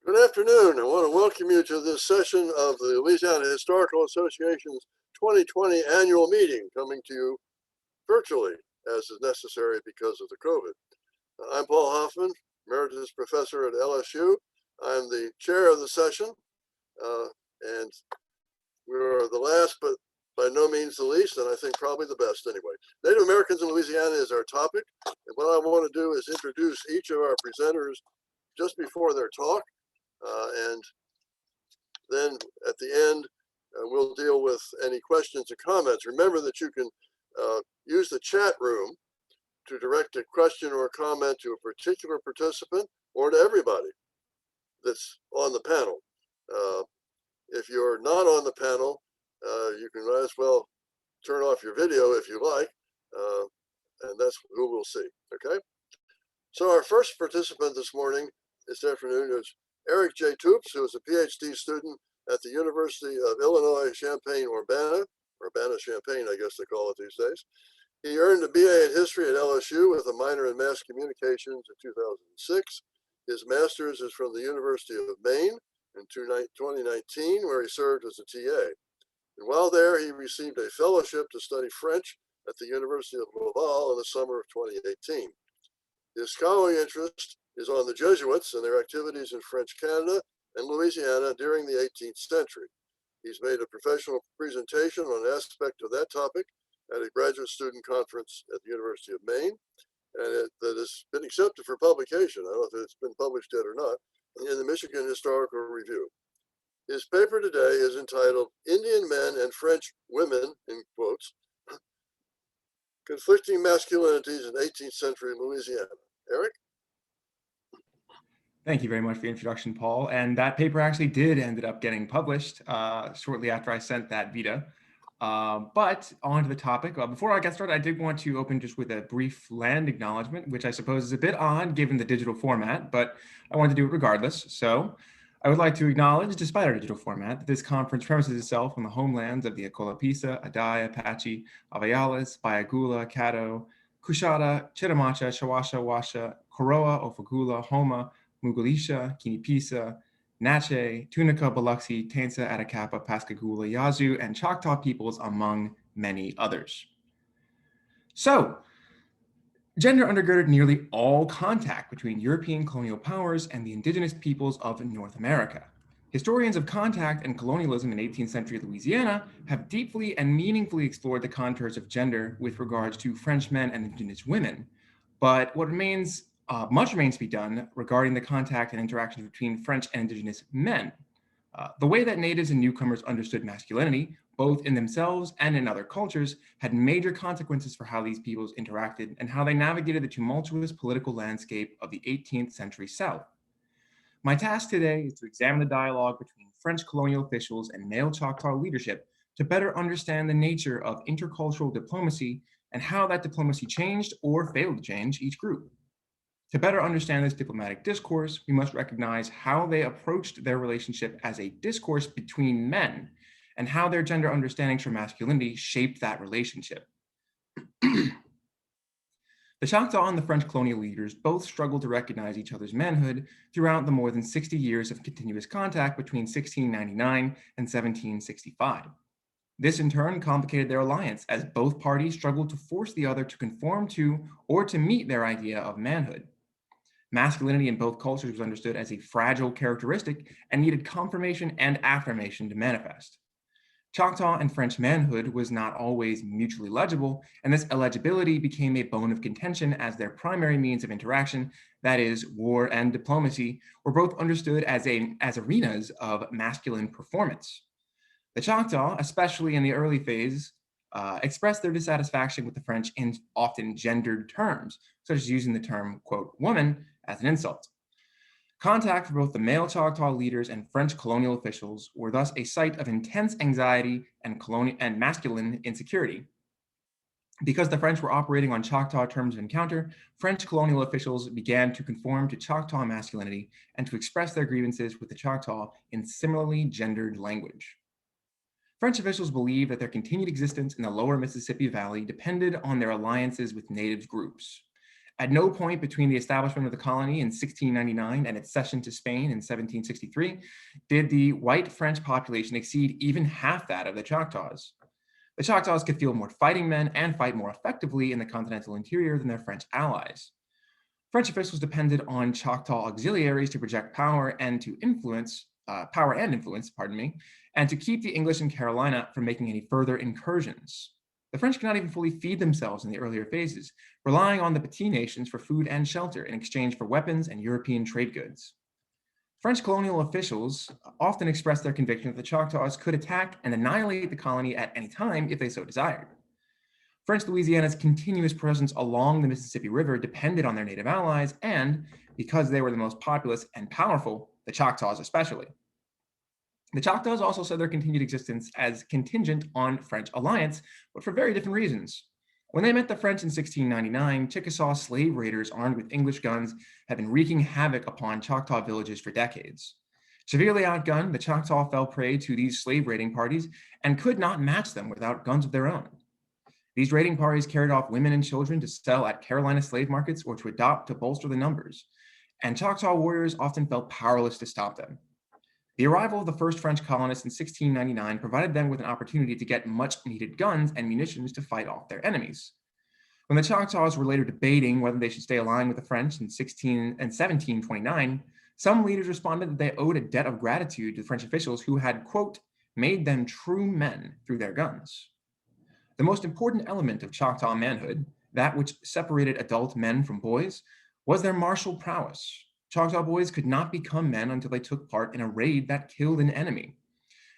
Good afternoon. I want to welcome you to this session of the Louisiana Historical Association's 2020 annual meeting, coming to you virtually as is necessary because of the COVID. I'm Paul Hoffman, Emeritus Professor at LSU. I'm the chair of the session, and we're the last, but by no means the least, and I think probably the best anyway. Native Americans in Louisiana is our topic, and what I want to do is introduce each of our presenters just before their talk. And then at the end, we'll deal with any questions or comments. Remember that you can use the chat room to direct a question or a comment to a particular participant or to everybody that's on the panel. If you're not on the panel, you can might as well turn off your video if you like, and that's who we'll see, okay? So our first participant this afternoon is Eric J. Toups, who is a PhD student at the University of Illinois, Champaign, Urbana-Champaign, I guess they call it these days. He earned a BA in history at LSU with a minor in mass communications in 2006. His master's is from the University of Maine in 2019, where he served as a TA. And while there, he received a fellowship to study French at the University of Laval in the summer of 2018. His scholarly interest is on the Jesuits and their activities in French Canada and Louisiana during the 18th century. He's made a professional presentation on an aspect of that topic at a graduate student conference at the University of Maine, and that has been accepted for publication. I don't know if it's been published yet or not, in the Michigan Historical Review. His paper today is entitled Indian Men and French Women, in quotes, Conflicting Masculinities in 18th Century Louisiana. Eric? Thank you very much for the introduction, Paul. And that paper actually did ended up getting published shortly after I sent that vita. But on to the topic. Before I get started, I did want to open just with a brief land acknowledgement, which I suppose is a bit odd given the digital format, but I wanted to do it regardless. So I would like to acknowledge, despite our digital format, that this conference premises itself on the homelands of the Acolapisa, Adai, Apache, Avayalas, Bayagula, Caddo, Cushata, Chitimacha, Shawasha, Washa, Koroa, Ofagula, Homa, Mugulisha, Kinipisa, Natchez, Tunica, Biloxi, Tainsa, Atacapa, Pascagoula, Yazoo, and Choctaw peoples, among many others. So, gender undergirded nearly all contact between European colonial powers and the indigenous peoples of North America. Historians of contact and colonialism in 18th century Louisiana have deeply and meaningfully explored the contours of gender with regards to French men and indigenous women. But what much remains to be done regarding the contact and interactions between French and indigenous men. The way that natives and newcomers understood masculinity, both in themselves and in other cultures, had major consequences for how these peoples interacted and how they navigated the tumultuous political landscape of the 18th century South. My task today is to examine the dialogue between French colonial officials and male Choctaw leadership to better understand the nature of intercultural diplomacy and how that diplomacy changed or failed to change each group. To better understand this diplomatic discourse, we must recognize how they approached their relationship as a discourse between men and how their gender understandings for masculinity shaped that relationship. The Choctaw and the French colonial leaders both struggled to recognize each other's manhood throughout the more than 60 years of continuous contact between 1699 and 1765. This in turn complicated their alliance as both parties struggled to force the other to conform to or to meet their idea of manhood. Masculinity in both cultures was understood as a fragile characteristic and needed confirmation and affirmation to manifest. Choctaw and French manhood was not always mutually legible, and this illegibility became a bone of contention as their primary means of interaction, that is, war and diplomacy, were both understood as arenas of masculine performance. The Choctaw, especially in the early phase, expressed their dissatisfaction with the French in often gendered terms, such as using the term, quote, woman as an insult. Contact for both the male Choctaw leaders and French colonial officials were thus a site of intense anxiety and masculine insecurity. Because the French were operating on Choctaw terms of encounter, French colonial officials began to conform to Choctaw masculinity and to express their grievances with the Choctaw in similarly gendered language. French officials believed that their continued existence in the lower Mississippi Valley depended on their alliances with native groups. At no point between the establishment of the colony in 1699 and its cession to Spain in 1763 did the white French population exceed even half that of the Choctaws. The Choctaws could field more fighting men and fight more effectively in the continental interior than their French allies. French officials depended on Choctaw auxiliaries to project power and influence, and to keep the English in Carolina from making any further incursions. The French could not even fully feed themselves in the earlier phases, relying on the Petit nations for food and shelter in exchange for weapons and European trade goods. French colonial officials often expressed their conviction that the Choctaws could attack and annihilate the colony at any time if they so desired. French Louisiana's continuous presence along the Mississippi River depended on their native allies, and because they were the most populous and powerful, the Choctaws especially. The Choctaws also saw their continued existence as contingent on French alliance, but for very different reasons. When they met the French in 1699, Chickasaw slave raiders armed with English guns had been wreaking havoc upon Choctaw villages for decades. Severely outgunned, the Choctaw fell prey to these slave raiding parties and could not match them without guns of their own. These raiding parties carried off women and children to sell at Carolina slave markets or to adopt to bolster the numbers, and Choctaw warriors often felt powerless to stop them. The arrival of the first French colonists in 1699 provided them with an opportunity to get much-needed guns and munitions to fight off their enemies. When the Choctaws were later debating whether they should stay aligned with the French in 1729, some leaders responded that they owed a debt of gratitude to French officials who had, quote, made them true men through their guns. The most important element of Choctaw manhood, that which separated adult men from boys, was their martial prowess. Choctaw boys could not become men until they took part in a raid that killed an enemy.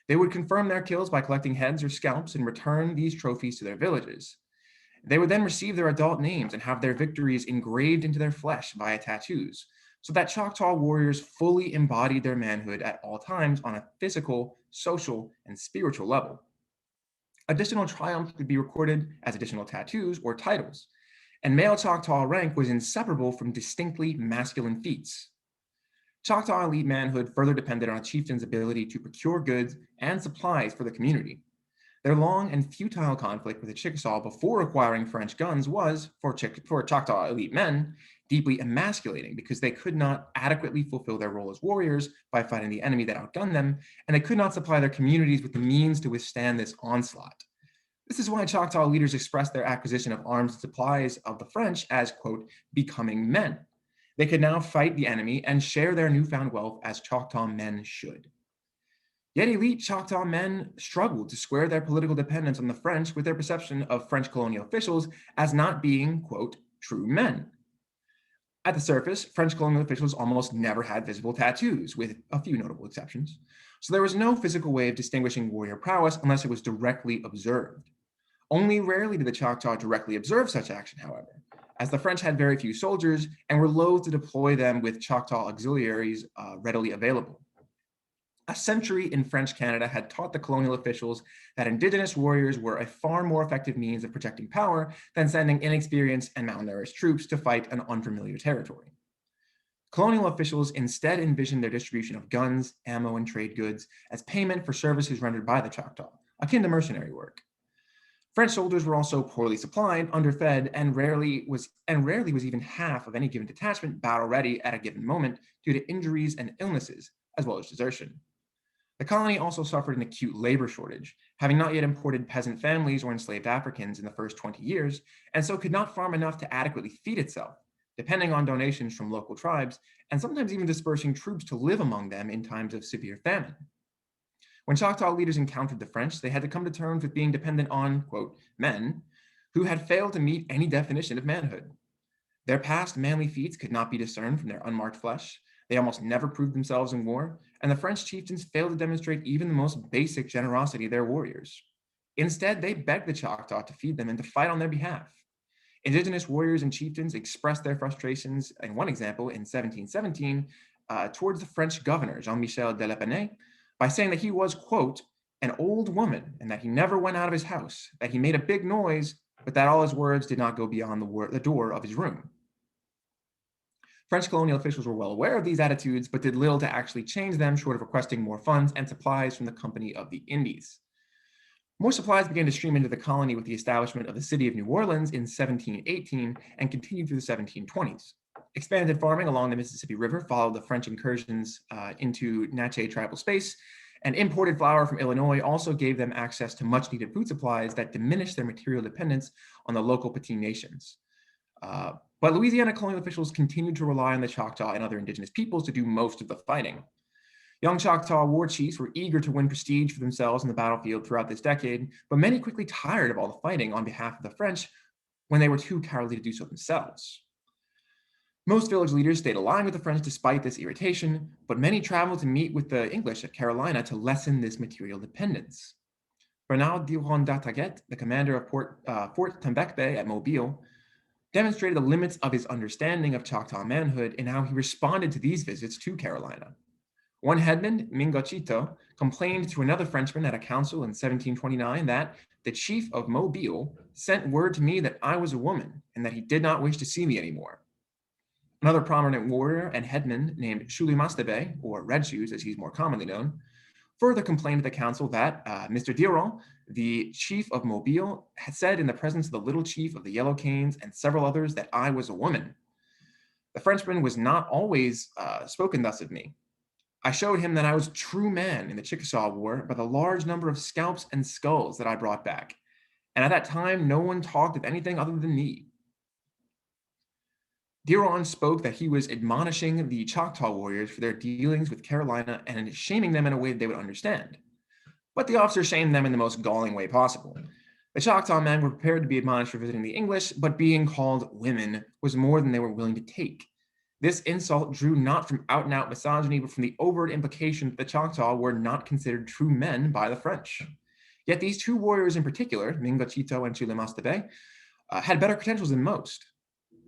They would confirm their kills by collecting heads or scalps and return these trophies to their villages. They would then receive their adult names and have their victories engraved into their flesh via tattoos, so that Choctaw warriors fully embodied their manhood at all times on a physical, social, and spiritual level. Additional triumphs could be recorded as additional tattoos or titles, and male Choctaw rank was inseparable from distinctly masculine feats. Choctaw elite manhood further depended on a chieftain's ability to procure goods and supplies for the community. Their long and futile conflict with the Chickasaw before acquiring French guns was, for Choctaw elite men, deeply emasculating because they could not adequately fulfill their role as warriors by fighting the enemy that outgunned them, and they could not supply their communities with the means to withstand this onslaught. This is why Choctaw leaders expressed their acquisition of arms and supplies of the French as, quote, becoming men. They could now fight the enemy and share their newfound wealth as Choctaw men should. Yet elite Choctaw men struggled to square their political dependence on the French with their perception of French colonial officials as not being, quote, true men. At the surface, French colonial officials almost never had visible tattoos, with a few notable exceptions. So there was no physical way of distinguishing warrior prowess unless it was directly observed. Only rarely did the Choctaw directly observe such action, however, as the French had very few soldiers and were loath to deploy them with Choctaw auxiliaries readily available. A century in French Canada had taught the colonial officials that Indigenous warriors were a far more effective means of projecting power than sending inexperienced and malnourished troops to fight an unfamiliar territory. Colonial officials instead envisioned their distribution of guns, ammo, and trade goods as payment for services rendered by the Choctaw, akin to mercenary work. French soldiers were also poorly supplied, underfed, and rarely was even half of any given detachment battle ready at a given moment due to injuries and illnesses, as well as desertion. The colony also suffered an acute labor shortage, having not yet imported peasant families or enslaved Africans in the first 20 years, and so could not farm enough to adequately feed itself, depending on donations from local tribes, and sometimes even dispersing troops to live among them in times of severe famine. When Choctaw leaders encountered the French, they had to come to terms with being dependent on, quote, men who had failed to meet any definition of manhood. Their past manly feats could not be discerned from their unmarked flesh. They almost never proved themselves in war, and the French chieftains failed to demonstrate even the most basic generosity of their warriors. Instead, they begged the Choctaw to feed them and to fight on their behalf. Indigenous warriors and chieftains expressed their frustrations, in one example, in 1717, towards the French governor, Jean-Michel de L'Épinay, by saying that he was, quote, an old woman, and that he never went out of his house, that he made a big noise, but that all his words did not go beyond the door of his room. French colonial officials were well aware of these attitudes, but did little to actually change them, short of requesting more funds and supplies from the Company of the Indies. More supplies began to stream into the colony with the establishment of the city of New Orleans in 1718 and continued through the 1720s. Expanded farming along the Mississippi River followed the French incursions into Natchez tribal space, and imported flour from Illinois also gave them access to much-needed food supplies that diminished their material dependence on the local Petite nations. But Louisiana colonial officials continued to rely on the Choctaw and other indigenous peoples to do most of the fighting. Young Choctaw war chiefs were eager to win prestige for themselves in the battlefield throughout this decade, but many quickly tired of all the fighting on behalf of the French when they were too cowardly to do so themselves. Most village leaders stayed aligned with the French despite this irritation, but many traveled to meet with the English at Carolina to lessen this material dependence. Bernard Durand d'Artaguette, the commander of Fort Tambecbé at Mobile, demonstrated the limits of his understanding of Choctaw manhood and how he responded to these visits to Carolina. One headman, Mingochito, complained to another Frenchman at a council in 1729 that the chief of Mobile sent word to me that I was a woman and that he did not wish to see me anymore. Another prominent warrior and headman named Choulimastebe, or Red Shoes as he's more commonly known, further complained to the council that Mr. Durand, the chief of Mobile, had said in the presence of the little chief of the Yellow Canes and several others that I was a woman. The Frenchman was not always spoken thus of me. I showed him that I was a true man in the Chickasaw War by the large number of scalps and skulls that I brought back. And at that time, no one talked of anything other than me. Durand spoke that he was admonishing the Choctaw warriors for their dealings with Carolina and shaming them in a way that they would understand. But the officer shamed them in the most galling way possible. The Choctaw men were prepared to be admonished for visiting the English, but being called women was more than they were willing to take. This insult drew not from out-and-out misogyny, but from the overt implication that the Choctaw were not considered true men by the French. Yet these two warriors in particular, Mingochito and Choulimastebe, had better credentials than most.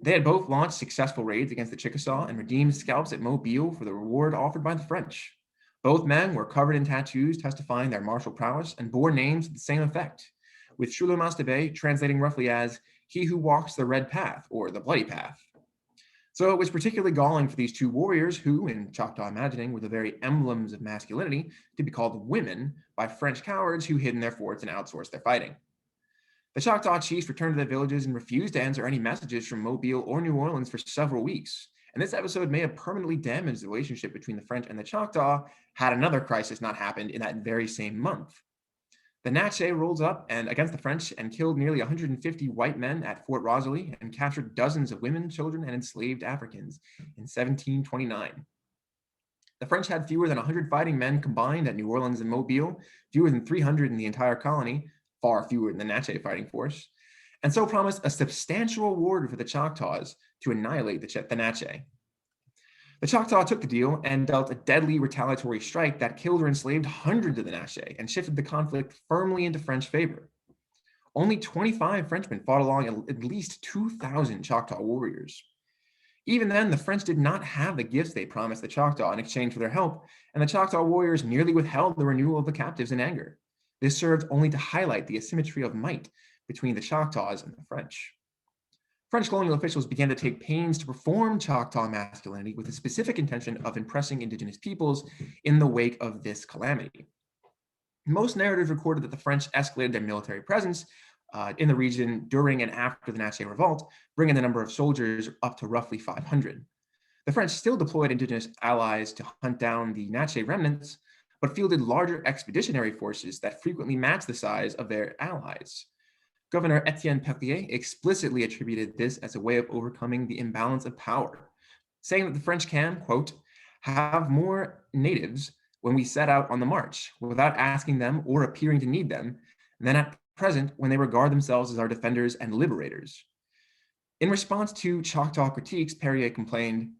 They had both launched successful raids against the Chickasaw and redeemed scalps at Mobile for the reward offered by the French. Both men were covered in tattoos testifying their martial prowess and bore names to the same effect, with Choulimastebe translating roughly as "he who walks the red path" or the bloody path. So it was particularly galling for these two warriors who, in Choctaw imagining, were the very emblems of masculinity, to be called women by French cowards who hid in their forts and outsourced their fighting. The Choctaw chiefs returned to their villages and refused to answer any messages from Mobile or New Orleans for several weeks. And this episode may have permanently damaged the relationship between the French and the Choctaw had another crisis not happened in that very same month. The Natchez rolled up and against the French and killed nearly 150 white men at Fort Rosalie and captured dozens of women, children, and enslaved Africans in 1729. The French had fewer than 100 fighting men combined at New Orleans and Mobile, fewer than 300 in the entire colony, far fewer than the Natchez fighting force, and so promised a substantial reward for the Choctaws to annihilate the Natchez. The Choctaw took the deal and dealt a deadly retaliatory strike that killed or enslaved hundreds of the Natchez and shifted the conflict firmly into French favor. Only 25 Frenchmen fought along at least 2,000 Choctaw warriors. Even then, the French did not have the gifts they promised the Choctaw in exchange for their help, and the Choctaw warriors merely withheld the renewal of the captives in anger. This served only to highlight the asymmetry of might between the Choctaws and the French. French colonial officials began to take pains to perform Choctaw masculinity with the specific intention of impressing indigenous peoples in the wake of this calamity. Most narratives recorded that the French escalated their military presence in the region during and after the Natchez Revolt, bringing the number of soldiers up to roughly 500. The French still deployed indigenous allies to hunt down the Natchez remnants, but fielded larger expeditionary forces that frequently matched the size of their allies. Governor Etienne Perrier explicitly attributed this as a way of overcoming the imbalance of power, saying that the French can, quote, have more natives when we set out on the march, without asking them or appearing to need them, than at present when they regard themselves as our defenders and liberators. In response to Choctaw critiques, Perrier complained,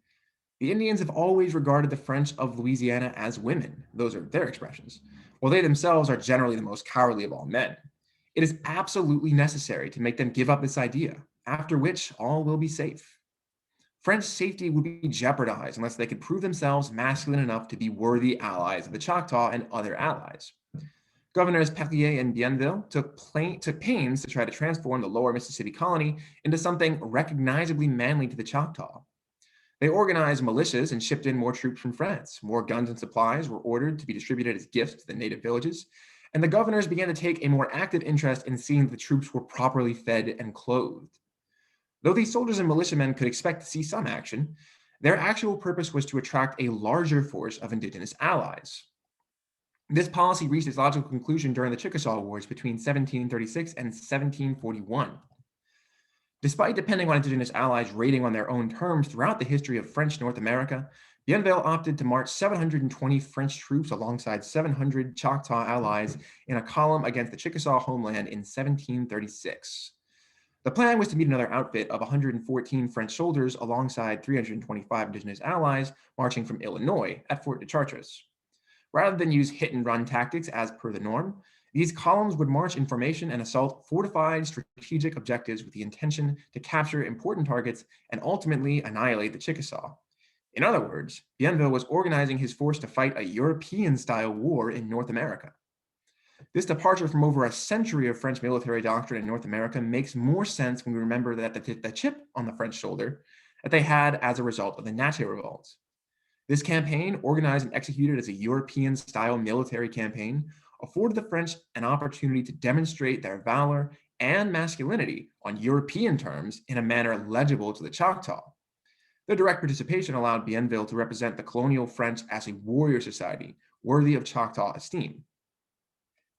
"The Indians have always regarded the French of Louisiana as women," those are their expressions, "while they themselves are generally the most cowardly of all men. It is absolutely necessary to make them give up this idea, after which all will be safe. French safety would be jeopardized unless they could prove themselves masculine enough to be worthy allies of the Choctaw and other allies." Governors Perrier and Bienville took pains to try to transform the lower Mississippi colony into something recognizably manly to the Choctaw. They organized militias and shipped in more troops from France. More guns and supplies were ordered to be distributed as gifts to the native villages, and the governors began to take a more active interest in seeing that the troops were properly fed and clothed. Though these soldiers and militiamen could expect to see some action, their actual purpose was to attract a larger force of indigenous allies. This policy reached its logical conclusion during the Chickasaw Wars between 1736 and 1741. Despite depending on indigenous allies raiding on their own terms throughout the history of French North America, Bienville opted to march 720 French troops alongside 700 Choctaw allies in a column against the Chickasaw homeland in 1736. The plan was to meet another outfit of 114 French soldiers alongside 325 indigenous allies marching from Illinois at Fort de Chartres. Rather than use hit-and-run tactics as per the norm, these columns would march in formation and assault fortified strategic objectives with the intention to capture important targets and ultimately annihilate the Chickasaw. In other words, Bienville was organizing his force to fight a European-style war in North America. This departure from over a century of French military doctrine in North America makes more sense when we remember that the chip on the French shoulder that they had as a result of the Natchez revolts. This campaign, organized and executed as a European-style military campaign, afforded the French an opportunity to demonstrate their valor and masculinity on European terms in a manner legible to the Choctaw. Their direct participation allowed Bienville to represent the colonial French as a warrior society worthy of Choctaw esteem.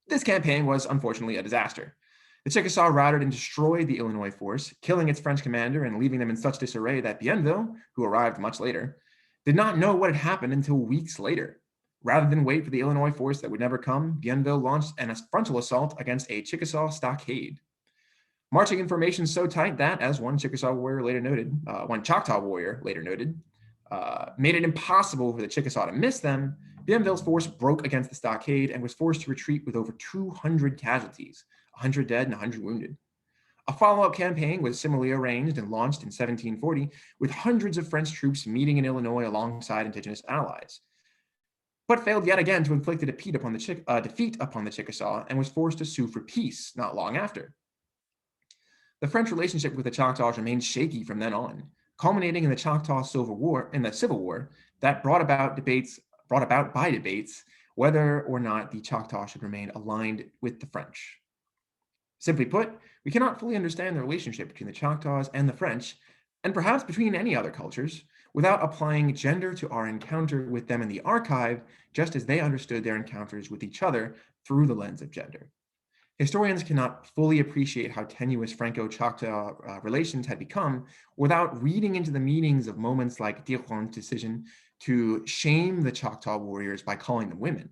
This campaign was unfortunately a disaster. The Chickasaw routed and destroyed the Illinois force, killing its French commander and leaving them in such disarray that Bienville, who arrived much later, did not know what had happened until weeks later. Rather than wait for the Illinois force that would never come, Bienville launched a frontal assault against a Chickasaw stockade. Marching in formation so tight that, as one Choctaw warrior later noted, made it impossible for the Chickasaw to miss them, Bienville's force broke against the stockade and was forced to retreat with over 200 casualties, 100 dead and 100 wounded. A follow-up campaign was similarly arranged and launched in 1740, with hundreds of French troops meeting in Illinois alongside indigenous allies, but failed yet again to inflict a defeat upon the Chickasaw and was forced to sue for peace not long after. The French relationship with the Choctaws remained shaky from then on, culminating in the Choctaw Civil War that brought about by debates whether or not the Choctaw should remain aligned with the French. Simply put, we cannot fully understand the relationship between the Choctaws and the French, and perhaps between any other cultures, without applying gender to our encounter with them in the archive, just as they understood their encounters with each other through the lens of gender. Historians cannot fully appreciate how tenuous Franco-Choctaw relations had become without reading into the meanings of moments like Diron's decision to shame the Choctaw warriors by calling them women.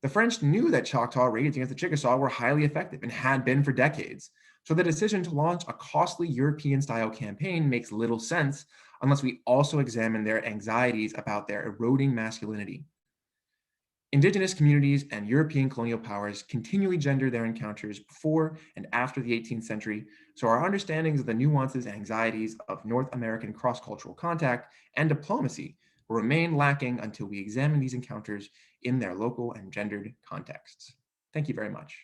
The French knew that Choctaw raids against the Chickasaw were highly effective and had been for decades, so the decision to launch a costly European-style campaign makes little sense unless we also examine their anxieties about their eroding masculinity. Indigenous communities and European colonial powers continually gendered their encounters before and after the 18th century, so our understandings of the nuances and anxieties of North American cross-cultural contact and diplomacy will remain lacking until we examine these encounters in their local and gendered contexts. Thank you very much.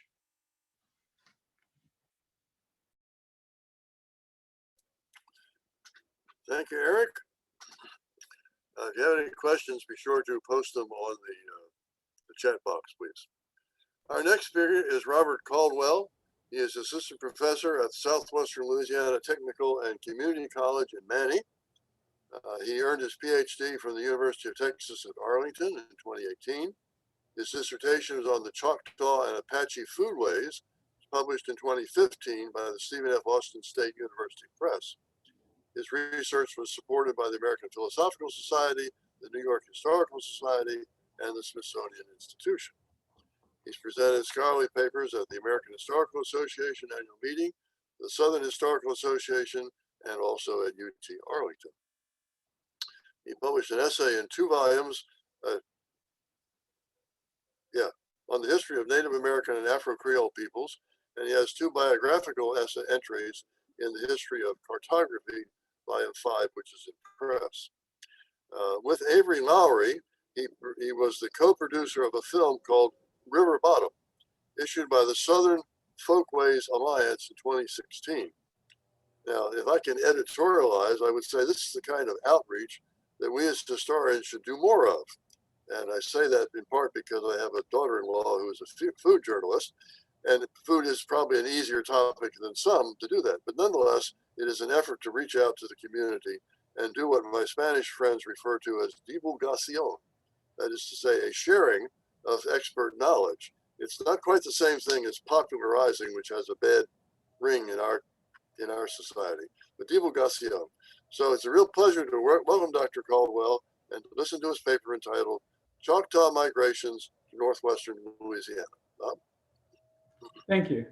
Thank you, Eric. If you have any questions, be sure to post them on the chat box, please. Our next speaker is Robert Caldwell. He is assistant professor at Southwestern Louisiana Technical and Community College in Many. He earned his PhD from the University of Texas at Arlington in 2018. His dissertation is on the Choctaw and Apache foodways, published in 2015 by the Stephen F. Austin State University Press. His research was supported by the American Philosophical Society, the New York Historical Society, and the Smithsonian Institution. He's presented scholarly papers at the American Historical Association annual meeting, the Southern Historical Association, and also at UT Arlington. He published an essay in 2 volumes on the history of Native American and Afro-Creole peoples, and he has 2 biographical essay entries in the history of cartography, volume 5, which is in press. With Avery Lowry, he was the co-producer of a film called River Bottom, issued by the Southern Folkways Alliance in 2016. Now, if I can editorialize, I would say this is the kind of outreach that we as historians should do more of. And I say that in part because I have a daughter-in-law who is a food journalist, and food is probably an easier topic than some to do that. But nonetheless, it is an effort to reach out to the community and do what my Spanish friends refer to as divulgación. That is to say, a sharing of expert knowledge. It's not quite the same thing as popularizing, which has a bad ring in our society, but divulgación. So it's a real pleasure to welcome Dr. Caldwell and to listen to his paper entitled Choctaw Migrations to Northwestern Louisiana. Thank you.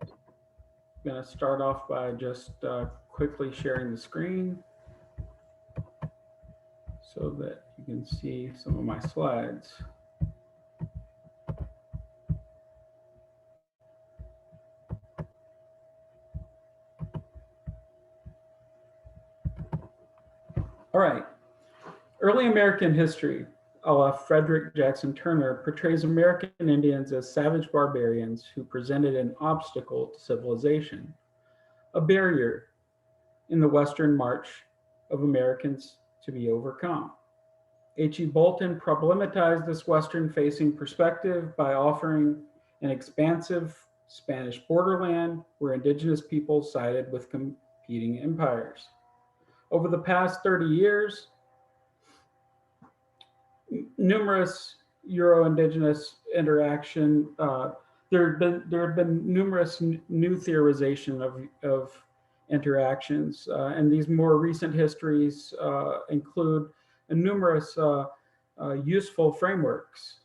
I'm going to start off by just quickly sharing the screen so that you can see some of my slides. All right. Early American history, a la Frederick Jackson Turner, portrays American Indians as savage barbarians who presented an obstacle to civilization, a barrier in the Western march of Americans to be overcome. H.E. Bolton problematized this Western-facing perspective by offering an expansive Spanish borderland where indigenous peoples sided with competing empires. Over the past 30 years, numerous Euro-Indigenous interaction, there have been numerous new theorization of interactions, and these more recent histories include numerous useful frameworks.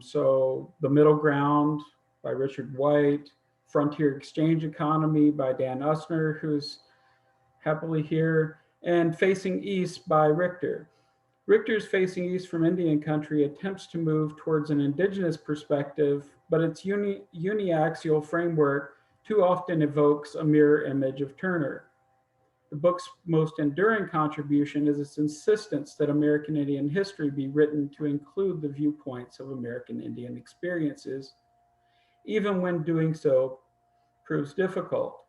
So The Middle Ground by Richard White, Frontier Exchange Economy by Dan Usner, who's happily here, and Facing East by Richter. Richter's Facing East from Indian Country attempts to move towards an indigenous perspective, but its uniaxial framework too often evokes a mirror image of Turner. The book's most enduring contribution is its insistence that American Indian history be written to include the viewpoints of American Indian experiences, even when doing so proves difficult.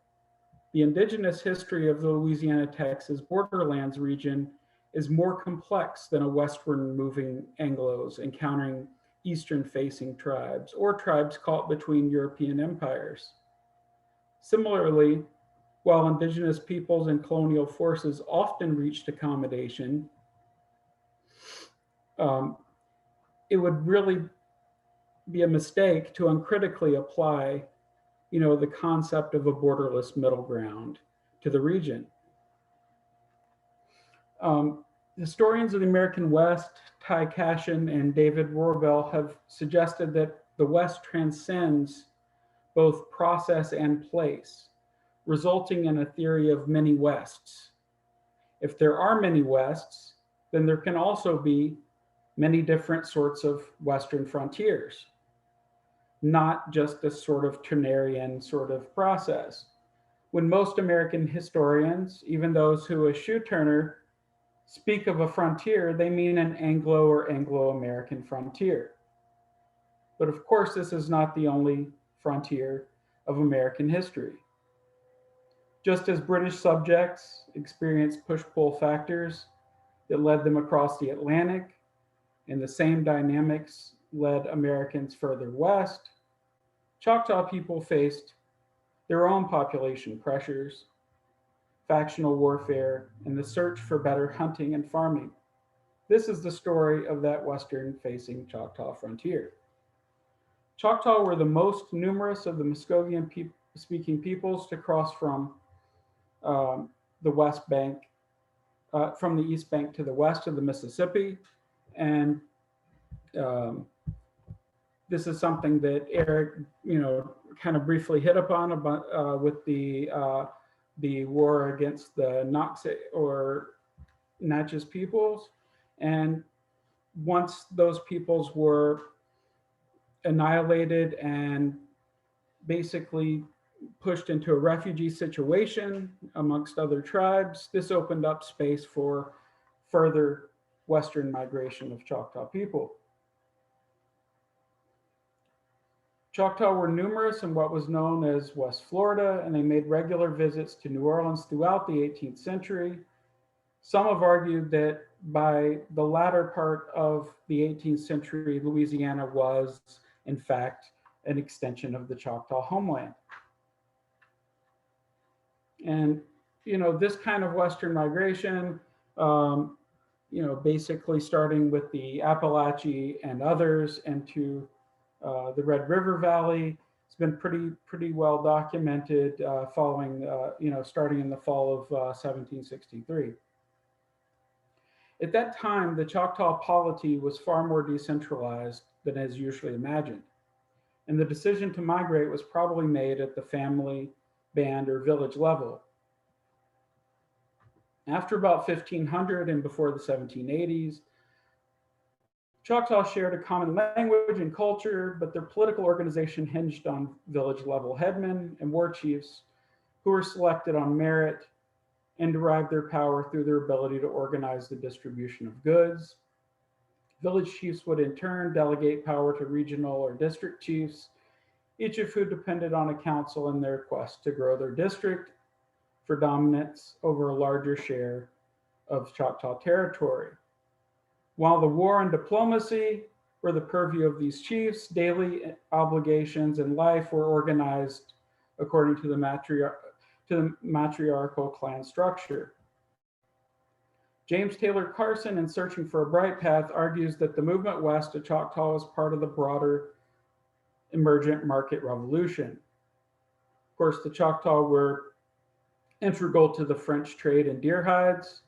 The indigenous history of the Louisiana-Texas borderlands region is more complex than a westward moving Anglos encountering eastern-facing tribes or tribes caught between European empires. Similarly, while indigenous peoples and colonial forces often reached accommodation, it would really be a mistake to uncritically apply, the concept of a borderless middle ground to the region. Historians of the American West, Ty Cashin and David Rohrvell, have suggested that the West transcends both process and place, resulting in a theory of many Wests. If there are many Wests, then there can also be many different sorts of Western frontiers, not just this sort of Turnerian sort of process. When most American historians, even those who eschew Turner, speak of a frontier, they mean an Anglo or Anglo-American frontier. But of course, this is not the only frontier of American history. Just as British subjects experienced push-pull factors that led them across the Atlantic, and the same dynamics led Americans further west, Choctaw people faced their own population pressures, factional warfare, and the search for better hunting and farming. This is the story of that western-facing Choctaw frontier. Choctaw were the most numerous of the Muskogean-speaking peoples to cross from the West Bank, from the East Bank to the west of the Mississippi, and this is something that Eric, kind of briefly hit upon about with the war against the Natchez peoples. And once those peoples were annihilated and basically pushed into a refugee situation amongst other tribes, this opened up space for further western migration of Choctaw people. Choctaw were numerous in what was known as West Florida, and they made regular visits to New Orleans throughout the 18th century. Some have argued that by the latter part of the 18th century, Louisiana was, in fact, an extension of the Choctaw homeland. And, this kind of Western migration, basically starting with the Appalachia and others into the Red River Valley, it's been pretty well documented following, starting in the fall of 1763. At that time, the Choctaw polity was far more decentralized than is usually imagined. And the decision to migrate was probably made at the family, band, or village level. After about 1500 and before the 1780s, Choctaw shared a common language and culture, but their political organization hinged on village level headmen and war chiefs who were selected on merit and derived their power through their ability to organize the distribution of goods. Village chiefs would in turn delegate power to regional or district chiefs, each of who depended on a council in their quest to grow their district for dominance over a larger share of Choctaw territory. While the war and diplomacy were the purview of these chiefs, daily obligations and life were organized according to the matriarchal clan structure. James Taylor Carson, in Searching for a Bright Path, argues that the movement west to Choctaw was part of the broader emergent market revolution. Of course, the Choctaw were integral to the French trade in deer hides,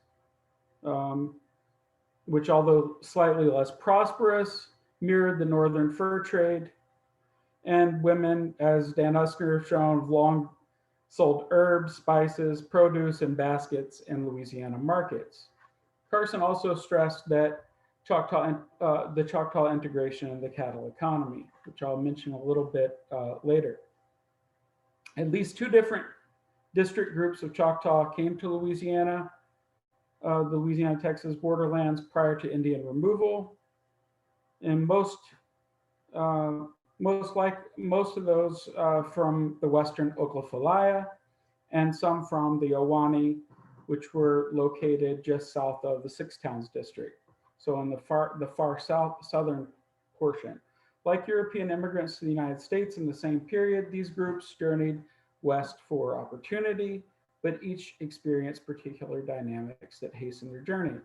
which, although slightly less prosperous, mirrored the northern fur trade. And women, as Dan Uskner shown, long sold herbs, spices, produce, and baskets in Louisiana markets. Carson also stressed that the Choctaw integration in the cattle economy, which I'll mention a little bit later. At least two different district groups of Choctaw came to Louisiana, the Louisiana-Texas borderlands prior to Indian removal, and most of those from the western Ocklawaha, and some from the Owanee, which were located just south of the Six Towns district, so in the far southern portion. Like European immigrants to the United States in the same period, these groups journeyed west for opportunity, but each experienced particular dynamics that hastened their journey.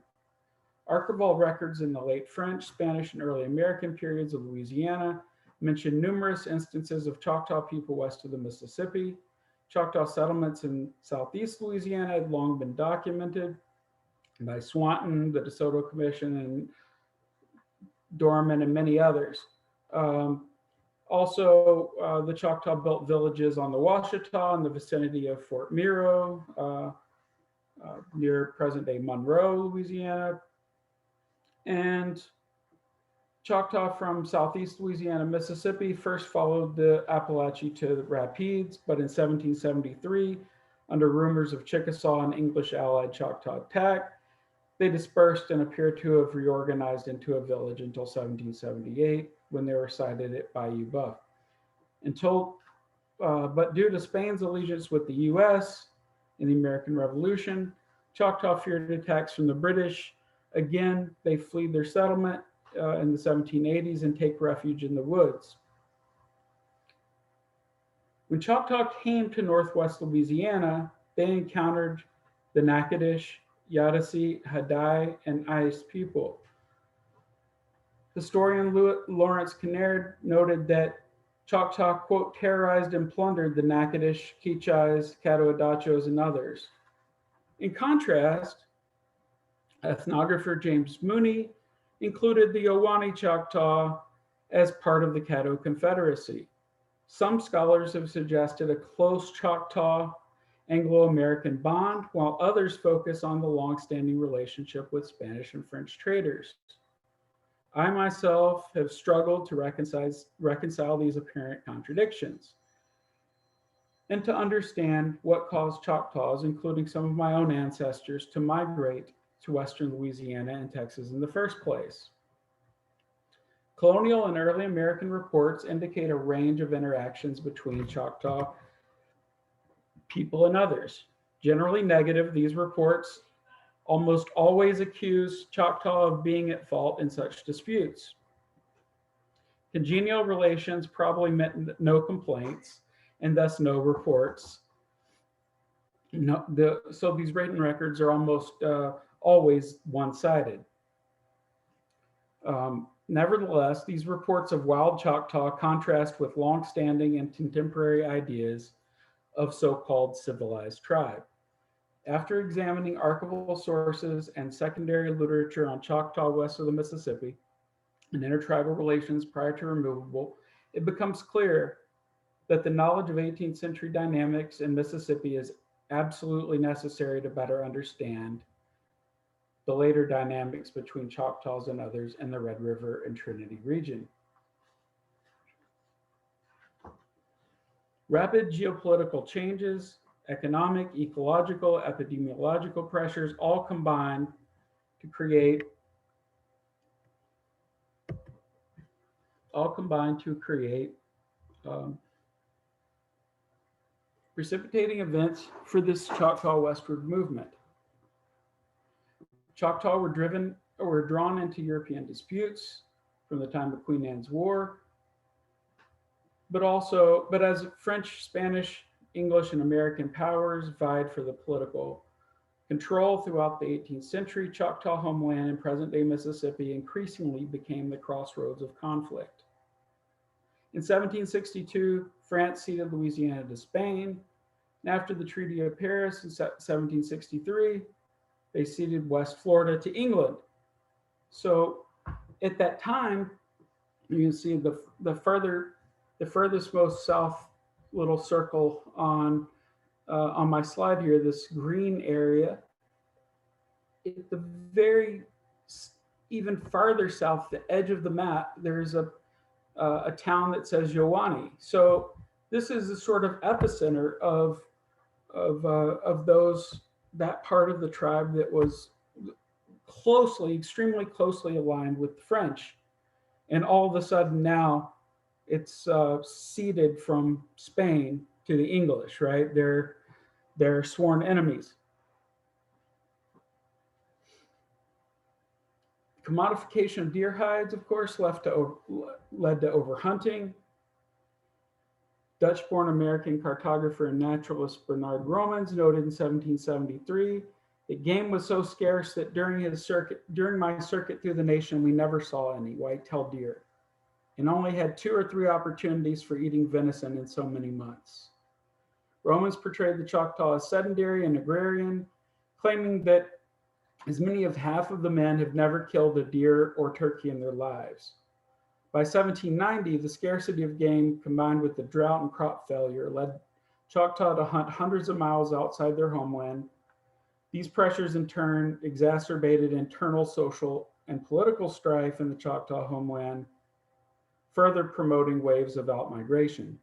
Archival records in the late French, Spanish, and early American periods of Louisiana mention numerous instances of Choctaw people west of the Mississippi. Choctaw settlements in Southeast Louisiana had long been documented by Swanton, the DeSoto Commission, and Dorman, and many others. Also, the Choctaw built villages on the Washita in the vicinity of Fort Miro, near present-day Monroe, Louisiana. And Choctaw from Southeast Louisiana, Mississippi first followed the Appalachia to the Rapides, but in 1773, under rumors of Chickasaw and English allied Choctaw attack, they dispersed and appear to have reorganized into a village until 1778, when they were sighted at Bayou Buff. But due to Spain's allegiance with the US in the American Revolution, Choctaw feared attacks from the British. Again, they flee their settlement in the 1780s and take refuge in the woods. When Choctaw came to Northwest Louisiana, they encountered the Natchitoches, Yamasee, Haddai, and Ice people. Historian Lawrence Kinnaird noted that Choctaw, quote, terrorized and plundered the Natchitoches, Keachis, Caddo, and others. In contrast, ethnographer James Mooney included the Owanee Choctaw as part of the Caddo Confederacy. Some scholars have suggested a close Choctaw Anglo-American bond, while others focus on the long-standing relationship with Spanish and French traders. I myself have struggled to reconcile these apparent contradictions and to understand what caused Choctaws, including some of my own ancestors, to migrate to Western Louisiana and Texas in the first place. Colonial and early American reports indicate a range of interactions between Choctaw people and others. Generally negative, these reports almost always accused Choctaw of being at fault in such disputes. Congenial relations probably meant no complaints and thus no reports. So these written records are almost always one-sided. Nevertheless, these reports of wild Choctaw contrast with long-standing and contemporary ideas of so-called civilized tribe. After examining archival sources and secondary literature on Choctaw west of the Mississippi and intertribal relations prior to removal, it becomes clear that the knowledge of 18th century dynamics in Mississippi is absolutely necessary to better understand the later dynamics between Choctaws and others in the Red River and Trinity region. Rapid geopolitical changes, economic, ecological, epidemiological pressures all combine to create precipitating events for this Choctaw westward movement. Choctaw were drawn into European disputes from the time of Queen Anne's War, but as French, Spanish, English, and American powers vied for the political control throughout the 18th century, Choctaw homeland in present-day Mississippi increasingly became the crossroads of conflict. In 1762, France ceded Louisiana to Spain, and after the Treaty of Paris in 1763, they ceded West Florida to England. So at that time, you can see the furthest most south little circle on my slide here, this green area. At the very even farther south, the edge of the map, there's a town that says Yowani. So this is the sort of epicenter of that part of the tribe that was extremely closely aligned with the French. And all of a sudden now it's ceded from Spain to the English, right? They're sworn enemies. Commodification of deer hides, of course, led to overhunting. Dutch-born American cartographer and naturalist Bernard Romans noted in 1773 that game was so scarce that during my circuit through the nation, we never saw any white-tailed deer, and only had 2 or 3 opportunities for eating venison in so many months. Romans portrayed the Choctaw as sedentary and agrarian, claiming that as many as half of the men have never killed a deer or turkey in their lives. By 1790, the scarcity of game combined with the drought and crop failure led Choctaw to hunt hundreds of miles outside their homeland. These pressures in turn exacerbated internal social and political strife in the Choctaw homeland, further promoting waves of outmigration.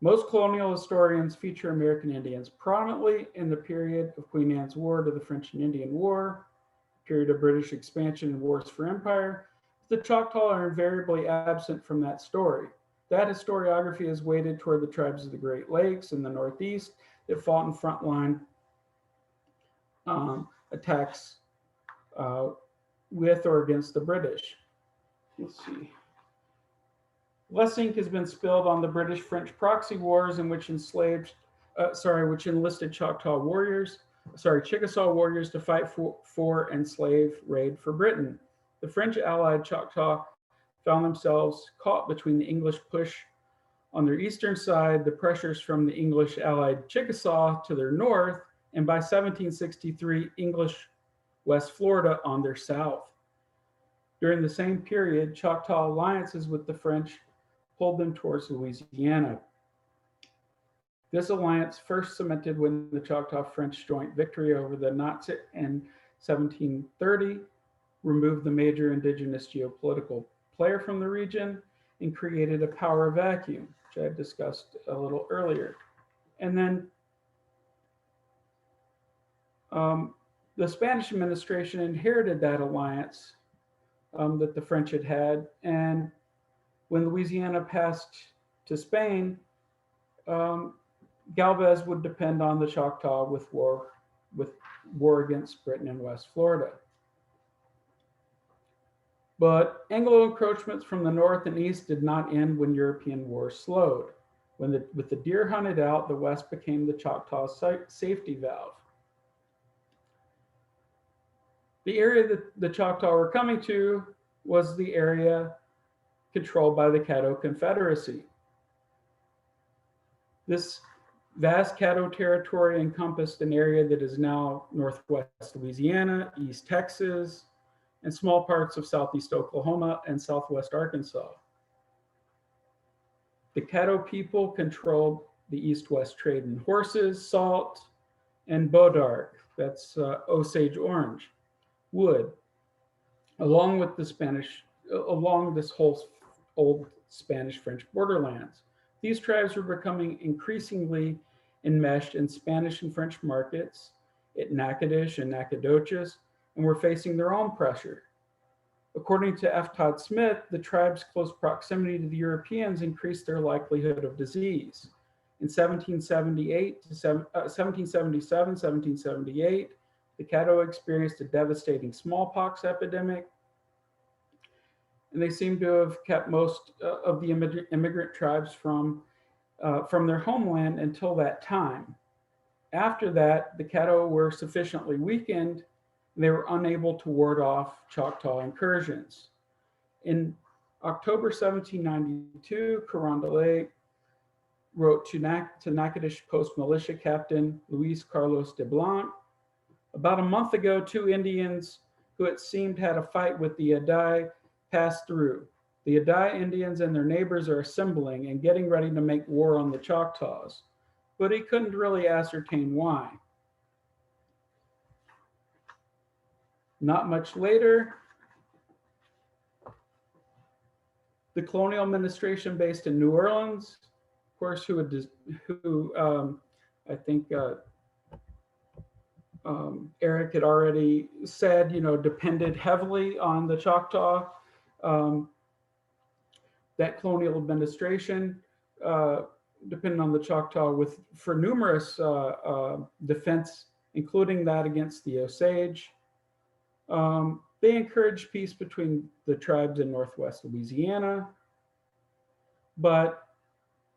Most colonial historians feature American Indians prominently in the period of Queen Anne's War to the French and Indian War, period of British expansion and wars for empire. The Choctaw are invariably absent from that story. That historiography is weighted toward the tribes of the Great Lakes in the Northeast that fought in frontline attacks with or against the British. Let's see. Less ink has been spilled on the British-French proxy wars in which enlisted Chickasaw warriors to fight for and slave raid for Britain. The French allied Choctaw found themselves caught between the English push on their eastern side, the pressures from the English allied Chickasaw to their north, and by 1763, English West Florida on their south. During the same period, Choctaw alliances with the French pulled them towards Louisiana. This alliance first cemented when the Choctaw-French joint victory over the Nazis in 1730 removed the major indigenous geopolitical player from the region and created a power vacuum, which I discussed a little earlier. And then the Spanish administration inherited that alliance that the French had had. And when Louisiana passed to Spain, Galvez would depend on the Choctaw with war with war against Britain in West Florida. But Anglo encroachments from the north and east did not end when European wars slowed. With the deer hunted out, the West became the Choctaw safety valve. The area that the Choctaw were coming to was the area controlled by the Caddo Confederacy. This vast Caddo territory encompassed an area that is now northwest Louisiana, East Texas, and small parts of southeast Oklahoma and southwest Arkansas. The Caddo people controlled the east-west trade in horses, salt, and bodark, that's Osage orange, wood, along this whole old Spanish-French borderlands. These tribes were becoming increasingly enmeshed in Spanish and French markets at Natchitoches and Nacogdoches, and were facing their own pressure. According to F. Todd Smith, the tribe's close proximity to the Europeans increased their likelihood of disease. In 1777, 1778, the Caddo experienced a devastating smallpox epidemic, and they seem to have kept most of the immigrant tribes from their homeland until that time. After that, the Caddo were sufficiently weakened, and they were unable to ward off Choctaw incursions. In October 1792, Carondelet wrote to Natchitoches Post Militia Captain Luis Carlos de Blanc, "About a month ago, 2 Indians who it seemed had a fight with the Adai passed through. The Adai Indians and their neighbors are assembling and getting ready to make war on the Choctaws," but he couldn't really ascertain why. Not much later, the Colonial Administration based in New Orleans, of course, I think Eric had already said, depended heavily on the Choctaw. That Colonial Administration depended on the Choctaw for numerous defense, including that against the Osage. They encouraged peace between the tribes in Northwest Louisiana, but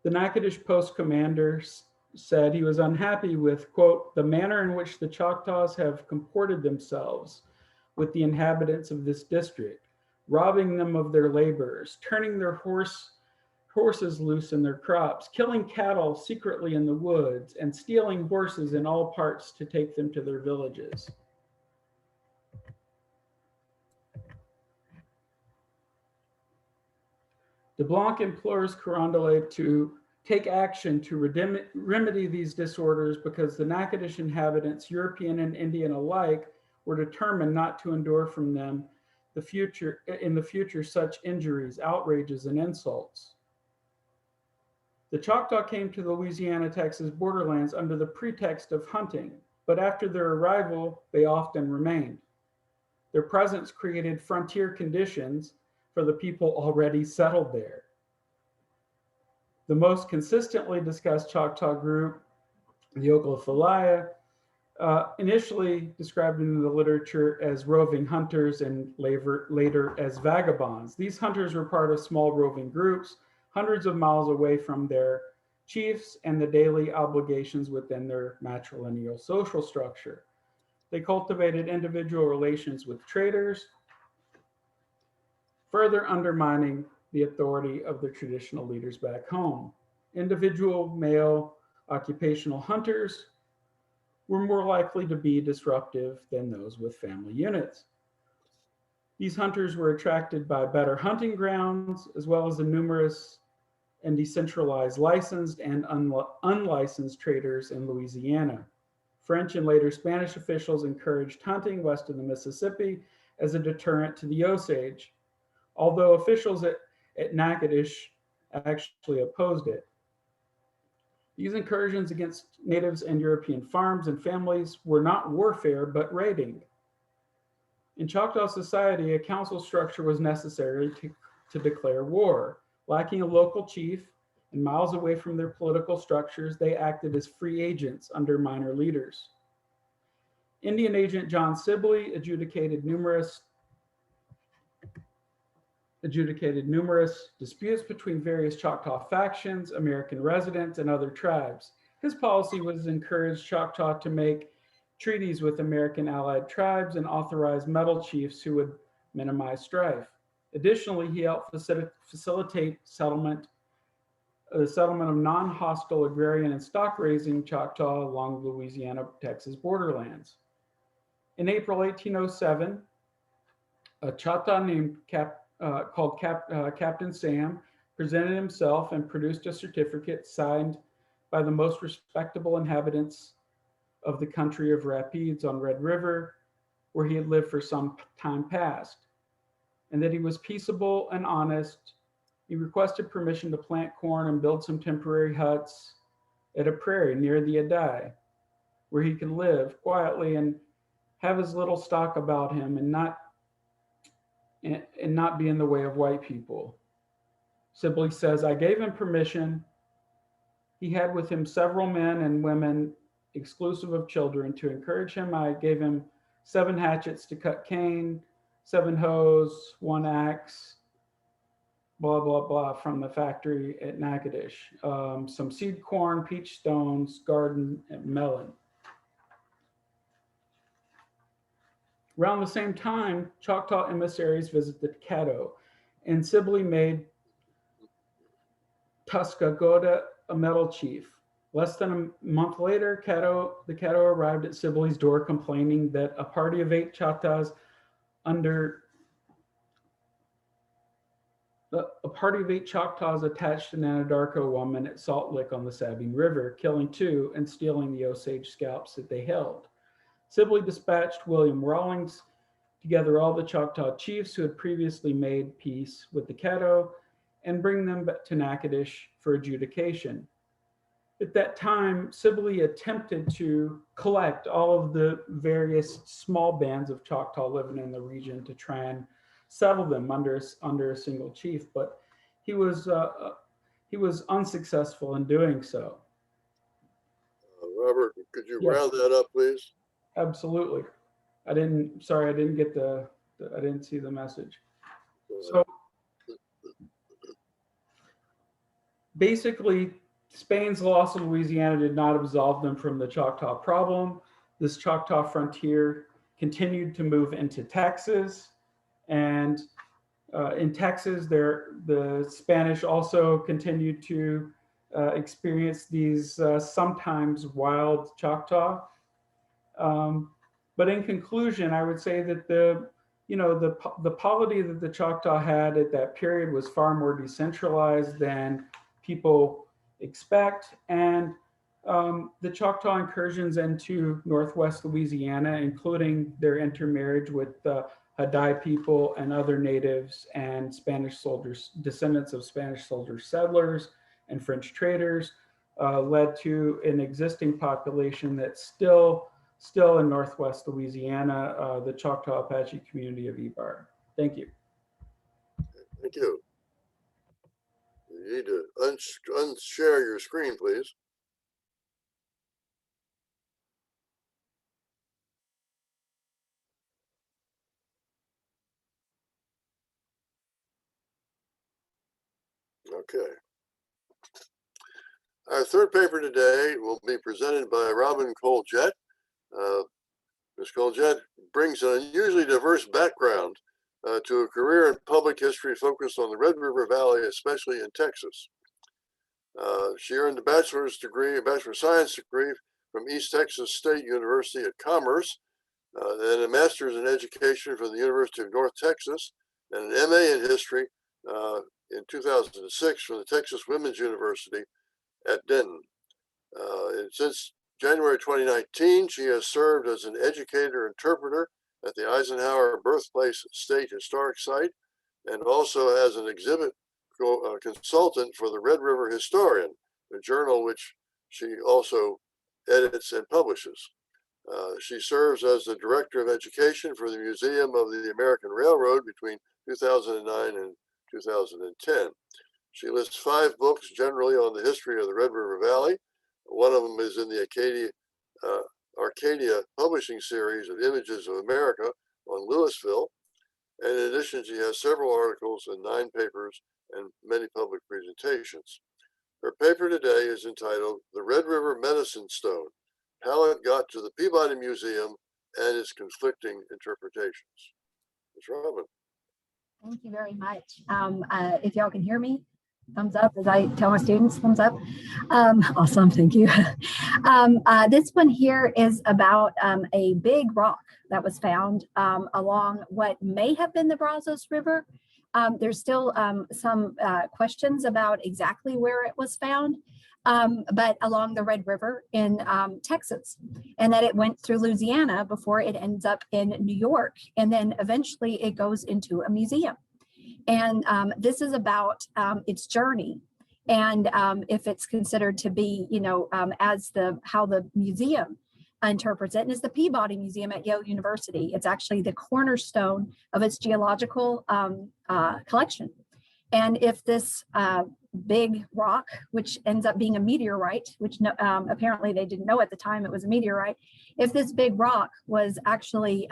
the Natchitoches Post commander said he was unhappy with, quote, "the manner in which the Choctaws have comported themselves with the inhabitants of this district, robbing them of their labors, turning their horses loose in their crops, killing cattle secretly in the woods, and stealing horses in all parts to take them to their villages." De Blanc implores Carondelet to take action to remedy these disorders because the Natchitoches inhabitants, European and Indian alike, were determined not to endure from them in the future such injuries, outrages, and insults. The Choctaw came to the Louisiana-Texas borderlands under the pretext of hunting, but after their arrival, they often remained. Their presence created frontier conditions for the people already settled there. The most consistently discussed Choctaw group, the Oglala, initially described in the literature as roving hunters and later as vagabonds. These hunters were part of small roving groups, hundreds of miles away from their chiefs and the daily obligations within their matrilineal social structure. They cultivated individual relations with traders, further undermining the authority of the traditional leaders back home. Individual male occupational hunters were more likely to be disruptive than those with family units. These hunters were attracted by better hunting grounds, as well as the numerous and decentralized licensed and unlicensed traders in Louisiana. French and later Spanish officials encouraged hunting west of the Mississippi as a deterrent to the Osage, although officials at Natchitoches actually opposed it. These incursions against natives and European farms and families were not warfare, but raiding. In Choctaw society, a council structure was necessary to declare war. Lacking a local chief and miles away from their political structures, they acted as free agents under minor leaders. Indian agent John Sibley adjudicated numerous disputes between various Choctaw factions, American residents, and other tribes. His policy was to encourage Choctaw to make treaties with American allied tribes and authorize metal chiefs who would minimize strife. Additionally, he helped facilitate the settlement of non-hostile agrarian and stock-raising Choctaw along the Louisiana-Texas borderlands. In April 1807, a Choctaw named Captain Sam presented himself and produced a certificate signed by the most respectable inhabitants of the country of Rapides on Red River, where he had lived for some time past, and that he was peaceable and honest. He requested permission to plant corn and build some temporary huts at a prairie near the Adai, where he could live quietly and have his little stock about him and not be in the way of white people. Sibley says, I gave him permission. He had with him several men and women, exclusive of children, to encourage him. I gave him 7 hatchets to cut cane, 7 hoes, 1 axe, blah, blah, blah, from the factory at Natchitoches. Some seed corn, peach stones, garden, and melon. Around the same time, Choctaw emissaries visited Caddo, and Sibley made Tuscagoda a metal chief. Less than a month later, the Caddo arrived at Sibley's door complaining that a party of 8 Choctaws attached an Anadarko woman at Salt Lick on the Sabine River, killing 2 and stealing the Osage scalps that they held. Sibley dispatched William Rawlings to gather all the Choctaw chiefs who had previously made peace with the Caddo and bring them back to Natchitoches for adjudication. At that time, Sibley attempted to collect all of the various small bands of Choctaw living in the region to try and settle them under a single chief, but he was unsuccessful in doing so. Robert, could you Yes. round that up, please? Absolutely. I didn't see the message. So basically, Spain's loss of Louisiana did not absolve them from the Choctaw problem. This Choctaw frontier continued to move into Texas, and in Texas, the Spanish also continued to experience these sometimes wild Choctaw. But in conclusion, I would say that the polity that the Choctaw had at that period was far more decentralized than people expect, and the Choctaw incursions into Northwest Louisiana, including their intermarriage with the Hadai people and other natives and Spanish soldiers, descendants of Spanish soldier settlers and French traders, led to an existing population that's still in Northwest Louisiana, the Choctaw Apache community of Ibar. Thank you. Thank you. You need to unshare your screen, please. Okay. Our third paper today will be presented by Robin Cole-Jett. Ms. Cole-Jett brings an unusually diverse background to a career in public history focused on the Red River Valley, especially in Texas. She earned a Bachelor of Science degree from East Texas State University at Commerce, and a Master's in Education from the University of North Texas, and an MA in History in 2006 from the Texas Women's University at Denton. And since January 2019, she has served as an educator interpreter at the Isenhower Birthplace State Historic Site, and also as an exhibit consultant for the Red River Historian, a journal which she also edits and publishes. She serves as the Director of Education for the Museum of the American Railroad between 2009 and 2010. She lists 5 books generally on the history of the Red River Valley. One of them is in the Arcadia publishing series of images of America on Louisville. And in addition, she has several articles and 9 papers and many public presentations. Her paper today is entitled The Red River Medicine Stone, How It Got to the Peabody Museum and Its Conflicting Interpretations. Ms. Robin. Thank you very much. If y'all can hear me, thumbs up as I tell my students, thumbs up. Awesome, thank you. This one here is about a big rock that was found along what may have been the Brazos River. There's still some questions about exactly where it was found, but along the Red River in Texas, and that it went through Louisiana before it ends up in New York, and then eventually it goes into a museum. And this is about its journey, and if it's considered to be, you know, as how the museum interprets it, and it's the Peabody Museum at Yale University. It's actually the cornerstone of its geological collection. And if this big rock, which ends up being a meteorite, which apparently they didn't know at the time it was a meteorite, if this big rock was actually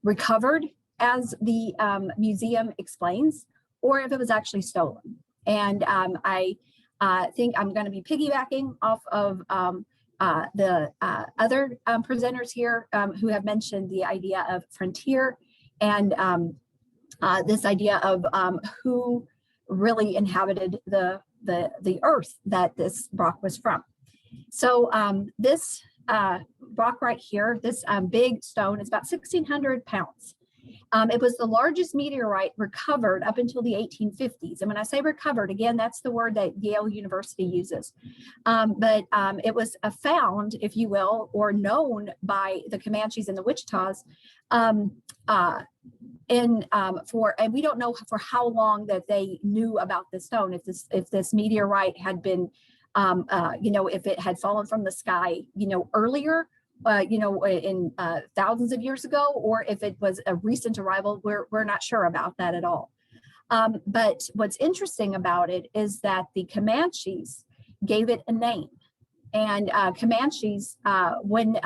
recovered as the museum explains, or if it was actually stolen. And I think I'm going to be piggybacking off of the other presenters here who have mentioned the idea of frontier and this idea of who really inhabited the earth that this rock was from. So this rock right here, this big stone is about 1,600 pounds. It was the largest meteorite recovered up until the 1850s. And when I say recovered, again, that's the word that Yale University uses. But it was found, if you will, or known by the Comanches and the Wichitas and we don't know for how long that they knew about this stone, if this meteorite had been, you know, if it had fallen from the sky, you know, earlier, you know, in thousands of years ago, or if it was a recent arrival, we're not sure about that at all. But what's interesting about it is that the Comanches gave it a name. And Comanches, when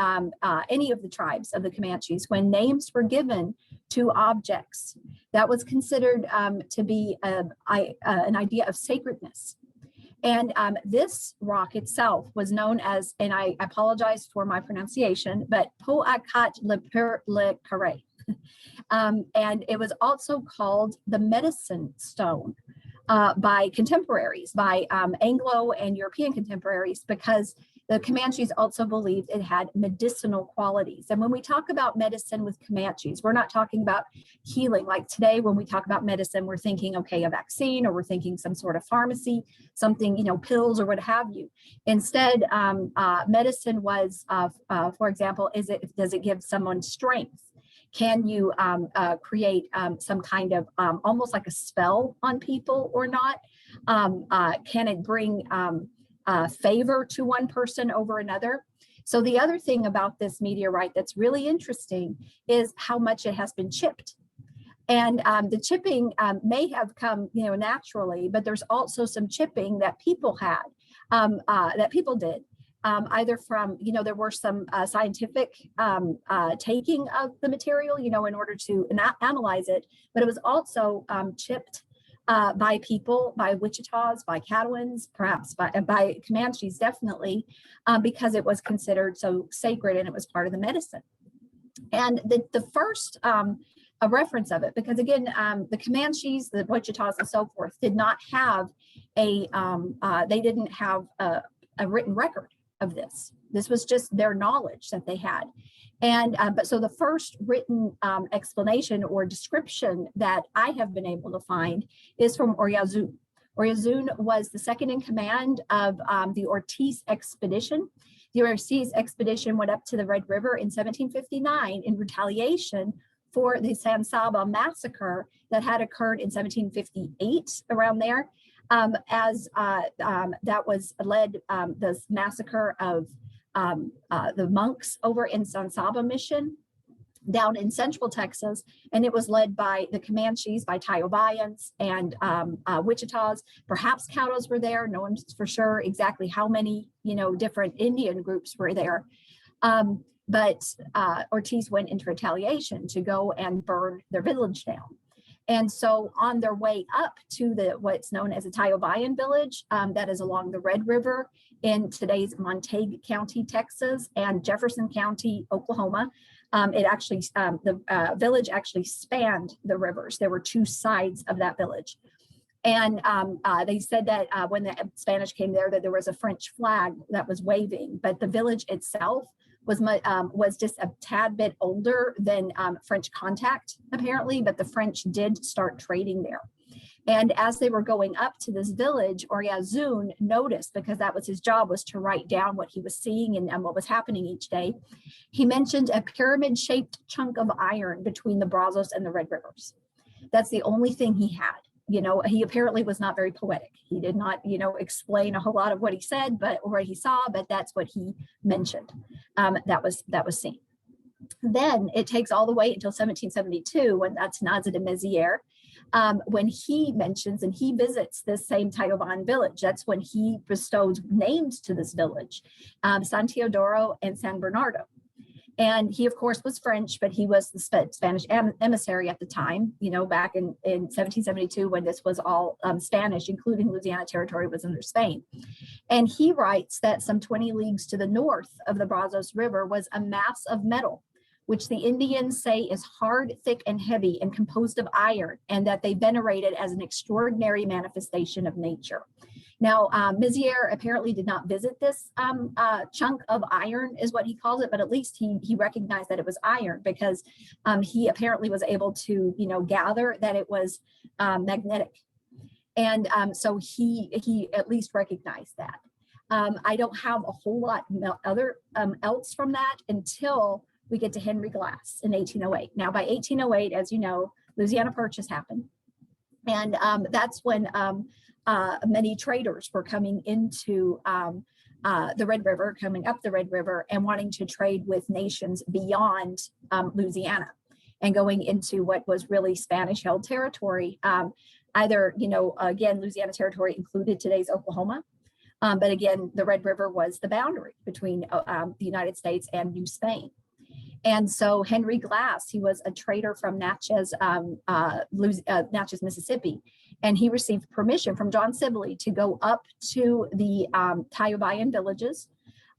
any of the tribes of the Comanches, when names were given to objects, that was considered to be an idea of sacredness. And this rock itself was known as, and I apologize for my pronunciation, but Poakat le Carre. And it was also called the medicine stone by contemporaries, by Anglo and European contemporaries, because the Comanches also believed it had medicinal qualities. And when we talk about medicine with Comanches, we're not talking about healing. Like today, when we talk about medicine, we're thinking, okay, a vaccine, or we're thinking some sort of pharmacy, something, you know, pills or what have you. Instead, medicine was, for example, does it give someone strength? Can you create some kind of almost like a spell on people or not? Can it bring favor to one person over another? So the other thing about this meteorite that's really interesting is how much it has been chipped. And the chipping may have come, you know, naturally, but there's also some chipping that people had, that people did. Either from, you know, there were some scientific taking of the material, you know, in order to analyze it, but it was also chipped by people, by Wichitas, by Caddoans, perhaps by Comanches, definitely, because it was considered so sacred and it was part of the medicine. And the first a reference of it, because again, the Comanches, the Wichitas, and so forth did not have they didn't have a written record of this. This was just their knowledge that they had. And but so the first written explanation or description that I have been able to find is from Oryazun. Oryazun was the second in command of the Ortiz expedition. The Ortiz expedition went up to the Red River in 1759 in retaliation for the San Saba massacre that had occurred in 1758, around there. That was led, this massacre of the monks over in San Saba mission down in central Texas, and it was led by the Comanches, by Tiobayans and Wichitas. Perhaps Caddos were there. No one's for sure exactly how many, you know, different Indian groups were there. But Ortiz went into retaliation to go and burn their village down. And so on their way up to what's known as the Tayobayan village, that is along the Red River in today's Montague County, Texas, and Jefferson County, Oklahoma, the village actually spanned the rivers. There were two sides of that village. And they said that when the Spanish came there, that there was a French flag that was waving, but the village itself was just a tad bit older than French contact, apparently, but the French did start trading there. And as they were going up to this village, Oriazun noticed, because that was his job, was to write down what he was seeing and what was happening each day. He mentioned a pyramid-shaped chunk of iron between the Brazos and the Red Rivers. That's the only thing he had. You know, he apparently was not very poetic. He did not, explain a whole lot of what he said, or what he saw, but that's what he mentioned. That was seen. Then it takes all the way until 1772, when that's Nazir de Mézières, when he mentions and he visits this same Tayoban village. That's when he bestows names to this village, San Teodoro and San Bernardo. And he, of course, was French, but he was the Spanish emissary at the time, back in 1772, when this was all Spanish, including Louisiana Territory was under Spain. And he writes that some 20 leagues to the north of the Brazos River was a mass of metal, which the Indians say is hard, thick, and heavy and composed of iron, and that they venerate it as an extraordinary manifestation of nature. Now, Mézières apparently did not visit this chunk of iron, is what he calls it, but at least he recognized that it was iron, because he apparently was able to, gather that it was magnetic. And so he at least recognized that. I don't have a whole lot other else from that until we get to Henry Glass in 1808. Now, by 1808, as you know, Louisiana Purchase happened. And that's when many traders were coming into the Red River, coming up the Red River, and wanting to trade with nations beyond Louisiana, and going into what was really Spanish-held territory. Either, again, Louisiana Territory included today's Oklahoma, but again, the Red River was the boundary between the United States and New Spain. And so Henry Glass, he was a trader from Natchez, Natchez, Mississippi, and he received permission from John Sibley to go up to the Tayobayan villages.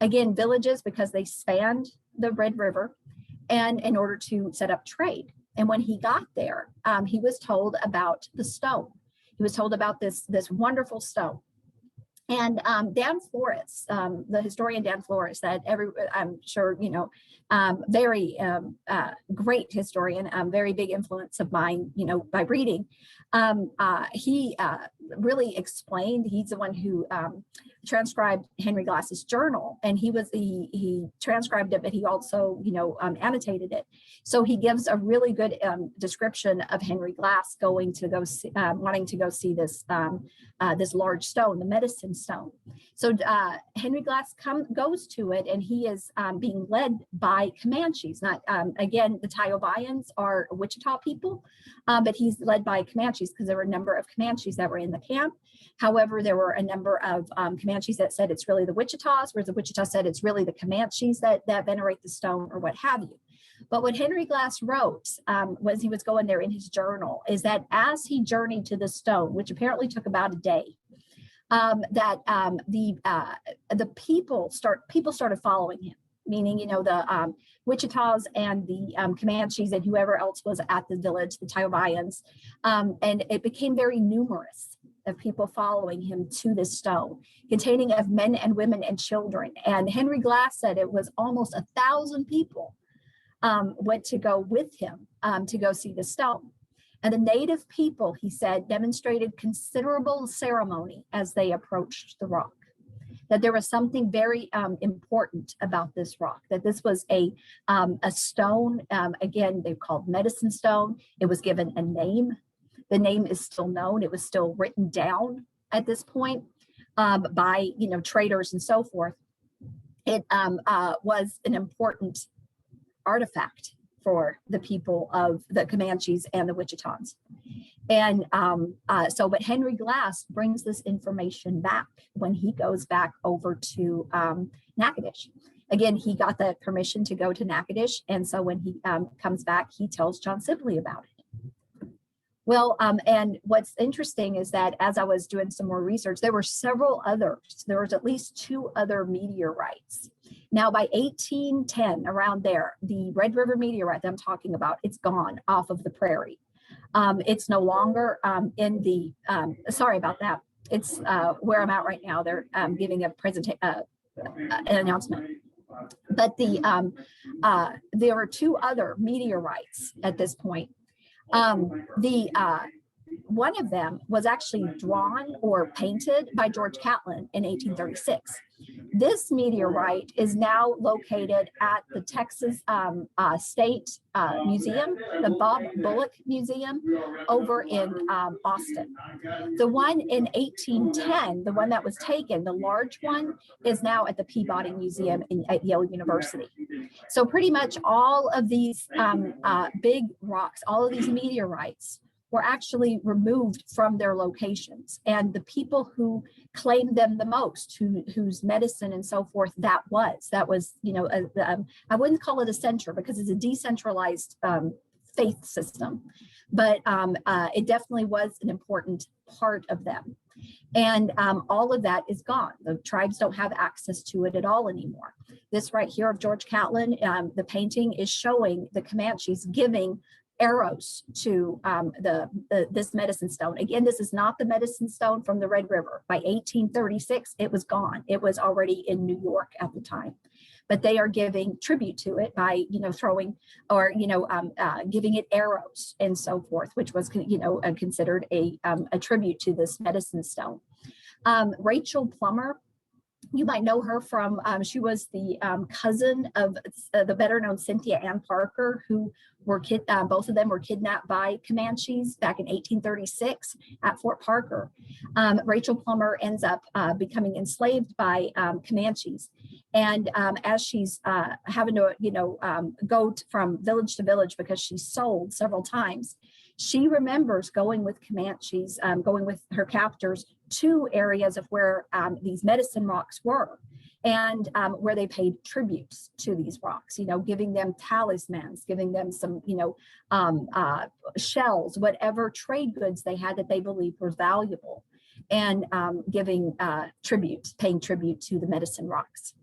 Again, villages because they spanned the Red River, and in order to set up trade. And when he got there, he was told about the stone. He was told about this wonderful stone. And Dan Flores, the historian Dan Flores, that I'm sure, very great historian, very big influence of mine, by reading. He really explained, he's the one who transcribed Henry Glass's journal, and he transcribed it, but he also, annotated it. So he gives a really good description of Henry Glass going to go see, wanting to go see this this large stone, the medicine stone. So Henry Glass goes to it, and he is being led by Comanches. Not again, the Tayobayans are Wichita people, but he's led by Comanches because there were a number of Comanches that were in the camp. However, there were a number of Comanches that said it's really the Wichitas, whereas the Wichita said it's really the Comanches that venerate the stone, or what have you. But what Henry Glass wrote when he was going there in his journal is that as he journeyed to the stone, which apparently took about a day, that the people started following him, meaning, the Wichitas and the Comanches and whoever else was at the village, the Tayobayans, and it became very numerous of people following him to this stone, containing of men and women and children. And Henry Glass said it was almost 1,000 people went to go with him to go see the stone. And the native people, he said, demonstrated considerable ceremony as they approached the rock. That there was something very important about this rock, that this was a stone, again, they're called medicine stone. It was given a name. The name is still known. It was still written down at this point by, traders and so forth. It was an important artifact for the people of the Comanches and the Wichitans. And but Henry Glass brings this information back when he goes back over to Natchitoches. Again, he got the permission to go to Natchitoches, and so when he comes back, he tells John Sibley about it. Well, and what's interesting is that as I was doing some more research, there were several others. There was at least 2 other meteorites. Now, by 1810, around there, the Red River meteorite that I'm talking about, it's gone off of the prairie. It's no longer in the, sorry about that. It's where I'm at right now. They're giving a presentation, an announcement. But there were 2 other meteorites at this point. One of them was actually drawn or painted by George Catlin in 1836. This meteorite is now located at the Texas State Museum, the Bob Bullock Museum over in Austin. The one in 1810, the one that was taken, the large one, is now at the Peabody Museum at Yale University. So pretty much all of these big rocks, all of these meteorites were actually removed from their locations. And the people who claimed them the most, whose medicine and so forth that was, you know, I wouldn't call it a center because it's a decentralized faith system, but it definitely was an important part of them. And all of that is gone. The tribes don't have access to it at all anymore. This right here of George Catlin, the painting is showing the Comanches giving arrows to this medicine stone. Again, this is not the medicine stone from the Red River. By 1836, it was gone. It was already in New York at the time. But they are giving tribute to it by, you know, throwing or, you know, giving it arrows and so forth, which was, you know, considered a tribute to this medicine stone. Rachel Plummer, you might know her from, she was the cousin of the better known Cynthia Ann Parker, who were both of them were kidnapped by Comanches back in 1836 at Fort Parker. Rachel Plummer ends up becoming enslaved by Comanches. And as she's having to, you know, go from village to village because she's sold several times, she remembers going with Comanches, going with her captors to areas of where these medicine rocks were, and where they paid tributes to these rocks, you know, giving them talismans, giving them some, you know, shells, whatever trade goods they had that they believed were valuable, and giving tribute, paying tribute to the medicine rocks.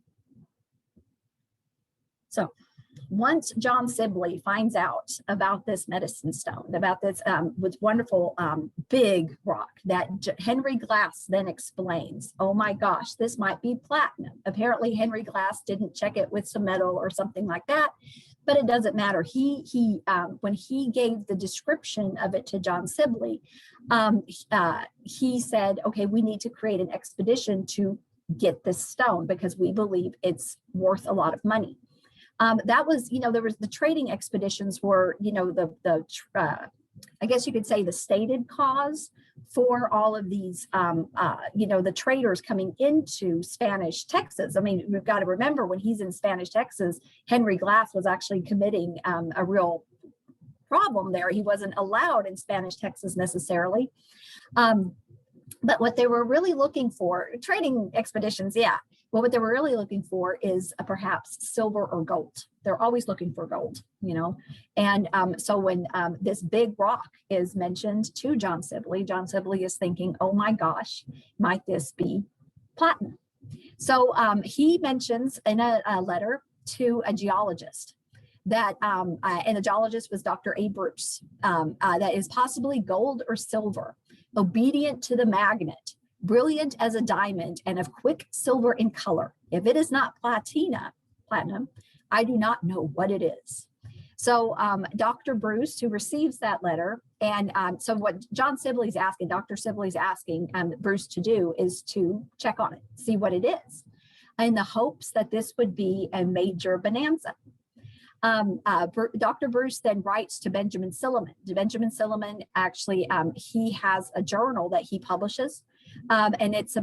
So once John Sibley finds out about this medicine stone, about this wonderful big rock that Henry Glass then explains, oh my gosh, this might be platinum. Apparently Henry Glass didn't check it with some metal or something like that, but it doesn't matter. He when he gave the description of it to John Sibley, he said, okay, we need to create an expedition to get this stone because we believe it's worth a lot of money. That was, you know, there was the trading expeditions were, you know, I guess you could say the stated cause for all of these, you know, the traders coming into Spanish Texas. I mean, we've got to remember when he's in Spanish Texas, Henry Glass was actually committing a real problem there. He wasn't allowed in Spanish Texas necessarily. But what they were really looking for, trading expeditions, yeah. Well, what they were really looking for is perhaps silver or gold. They're always looking for gold, you know. And so when this big rock is mentioned to John Sibley is thinking, oh my gosh, might this be platinum? So he mentions in a letter to a geologist that, and the geologist was Dr. A. Bruce, that is possibly gold or silver, obedient to the magnet, brilliant as a diamond, and of quick silver in color. If it is not platinum, I do not know what it is. So Dr. Bruce, who receives that letter, and so what John Sibley's asking, Dr. Sibley's asking Bruce to do is to check on it, see what it is, in the hopes that this would be a major bonanza. Dr. Bruce then writes to Benjamin Silliman. Benjamin Silliman actually, he has a journal that he publishes, and it's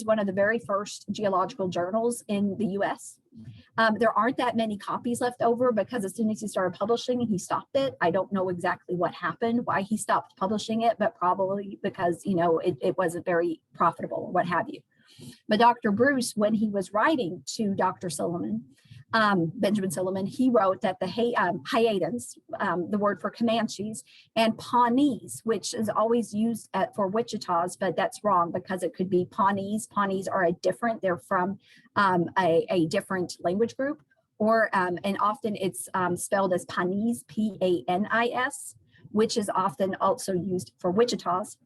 one of the very first geological journals in the U.S. There aren't that many copies left over because as soon as he started publishing, he stopped it. I don't know exactly what happened, why he stopped publishing it, but probably because, you know, it wasn't very profitable or what have you. But Dr. Bruce, when he was writing to Dr. Silliman, Benjamin Silliman, he wrote that the Hayatans, the word for Comanches, and Pawnees, which is always used for Wichitas, but that's wrong because it could be Pawnees. Pawnees are they're from a different language group, or and often it's spelled as Panis, P-A-N-I-S, which is often also used for Wichitas.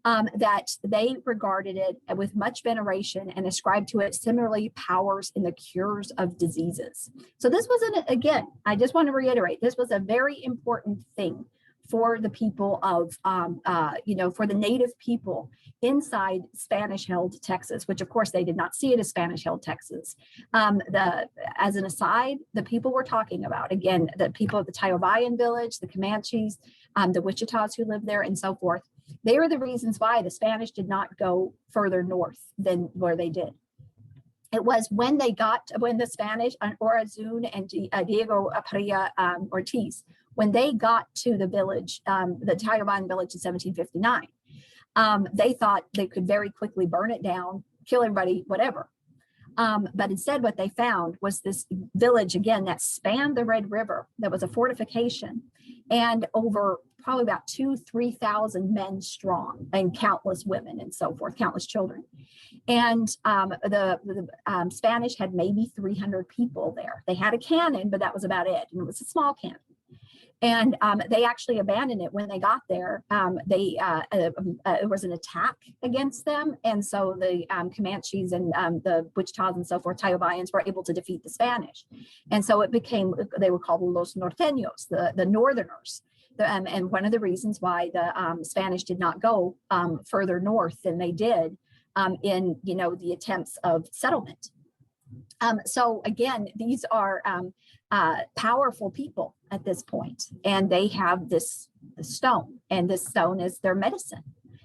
That they regarded it with much veneration and ascribed to it similarly powers in the cures of diseases. So this was, again, I just want to reiterate, this was a very important thing for the people of, for the native people inside Spanish-held Texas, which of course they did not see it as Spanish-held Texas. As an aside, the people we're talking about, again, the people of the Tiobayan village, the Comanches, the Wichitas who lived there and so forth, they are the reasons why the Spanish did not go further north than where they did. It was when the Spanish, Orazun and Diego Aparilla Ortiz, when they got to the village, the Tioban village in 1759, they thought they could very quickly burn it down, kill everybody, whatever. But instead what they found was this village, again, that spanned the Red River, that was a fortification, and over probably about 2,000-3,000 men strong, and countless women and so forth, countless children. And the Spanish had maybe 300 people there. They had a cannon, but that was about it, and it was a small cannon. And they actually abandoned it when they got there. It was an attack against them. And so the Comanches and the Wichitas and so forth, Tiobayans, were able to defeat the Spanish. And so they were called Los Norteños, the Northerners. And one of the reasons why the Spanish did not go further north than they did in, the attempts of settlement. So again, these are powerful people at this point, and they have this stone, and this stone is their medicine,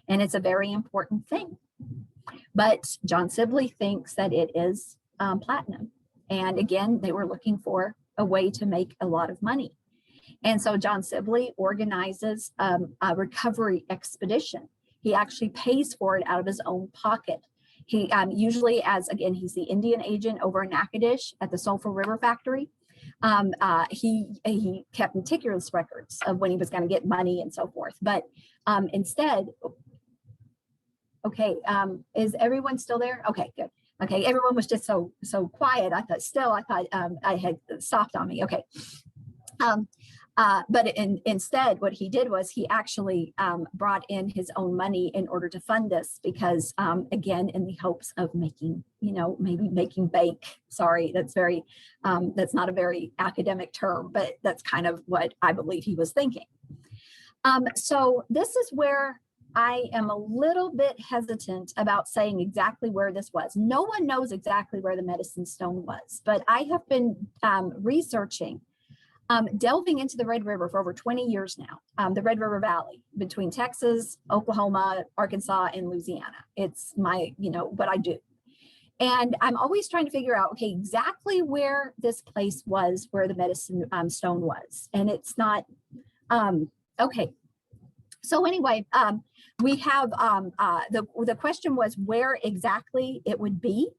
and it's a very important thing. But John Sibley thinks that it is platinum, and again, they were looking for a way to make a lot of money. And so John Sibley organizes a recovery expedition. He actually pays for it out of his own pocket. He usually, he's the Indian agent over in Natchitoches at the Sulphur River Factory. He kept meticulous records of when he was going to get money and so forth. But instead, okay, is everyone still there? Okay, good. Okay, everyone was just so quiet. I thought I had stopped on me. Okay. But instead, what he did was he actually brought in his own money in order to fund this, because again, in the hopes of making, maybe making bank. Sorry, that's not a very academic term, but that's kind of what I believe he was thinking. So this is where I am a little bit hesitant about saying exactly where this was. No one knows exactly where the medicine stone was, but I have been researching, delving into the Red River for over 20 years now, the Red River Valley between Texas, Oklahoma, Arkansas, and Louisiana. It's my, what I do. And I'm always trying to figure out, okay, exactly where this place was, where the medicine stone was. And it's not, okay. So anyway, we have, the question was where exactly it would be.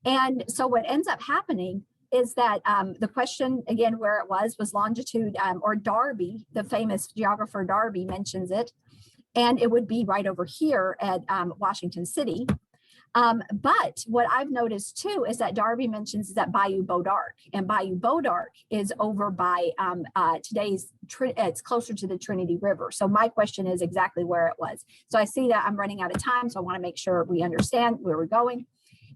And so what ends up happening is that the question, again, where it was longitude, or Darby, the famous geographer Darby mentions it, and it would be right over here at Washington City. But what I've noticed too is that Darby mentions that Bayou Bodark, and Bayou Bodark is over by it's closer to the Trinity River. So my question is exactly where it was. So I see that I'm running out of time, so I want to make sure we understand where we're going.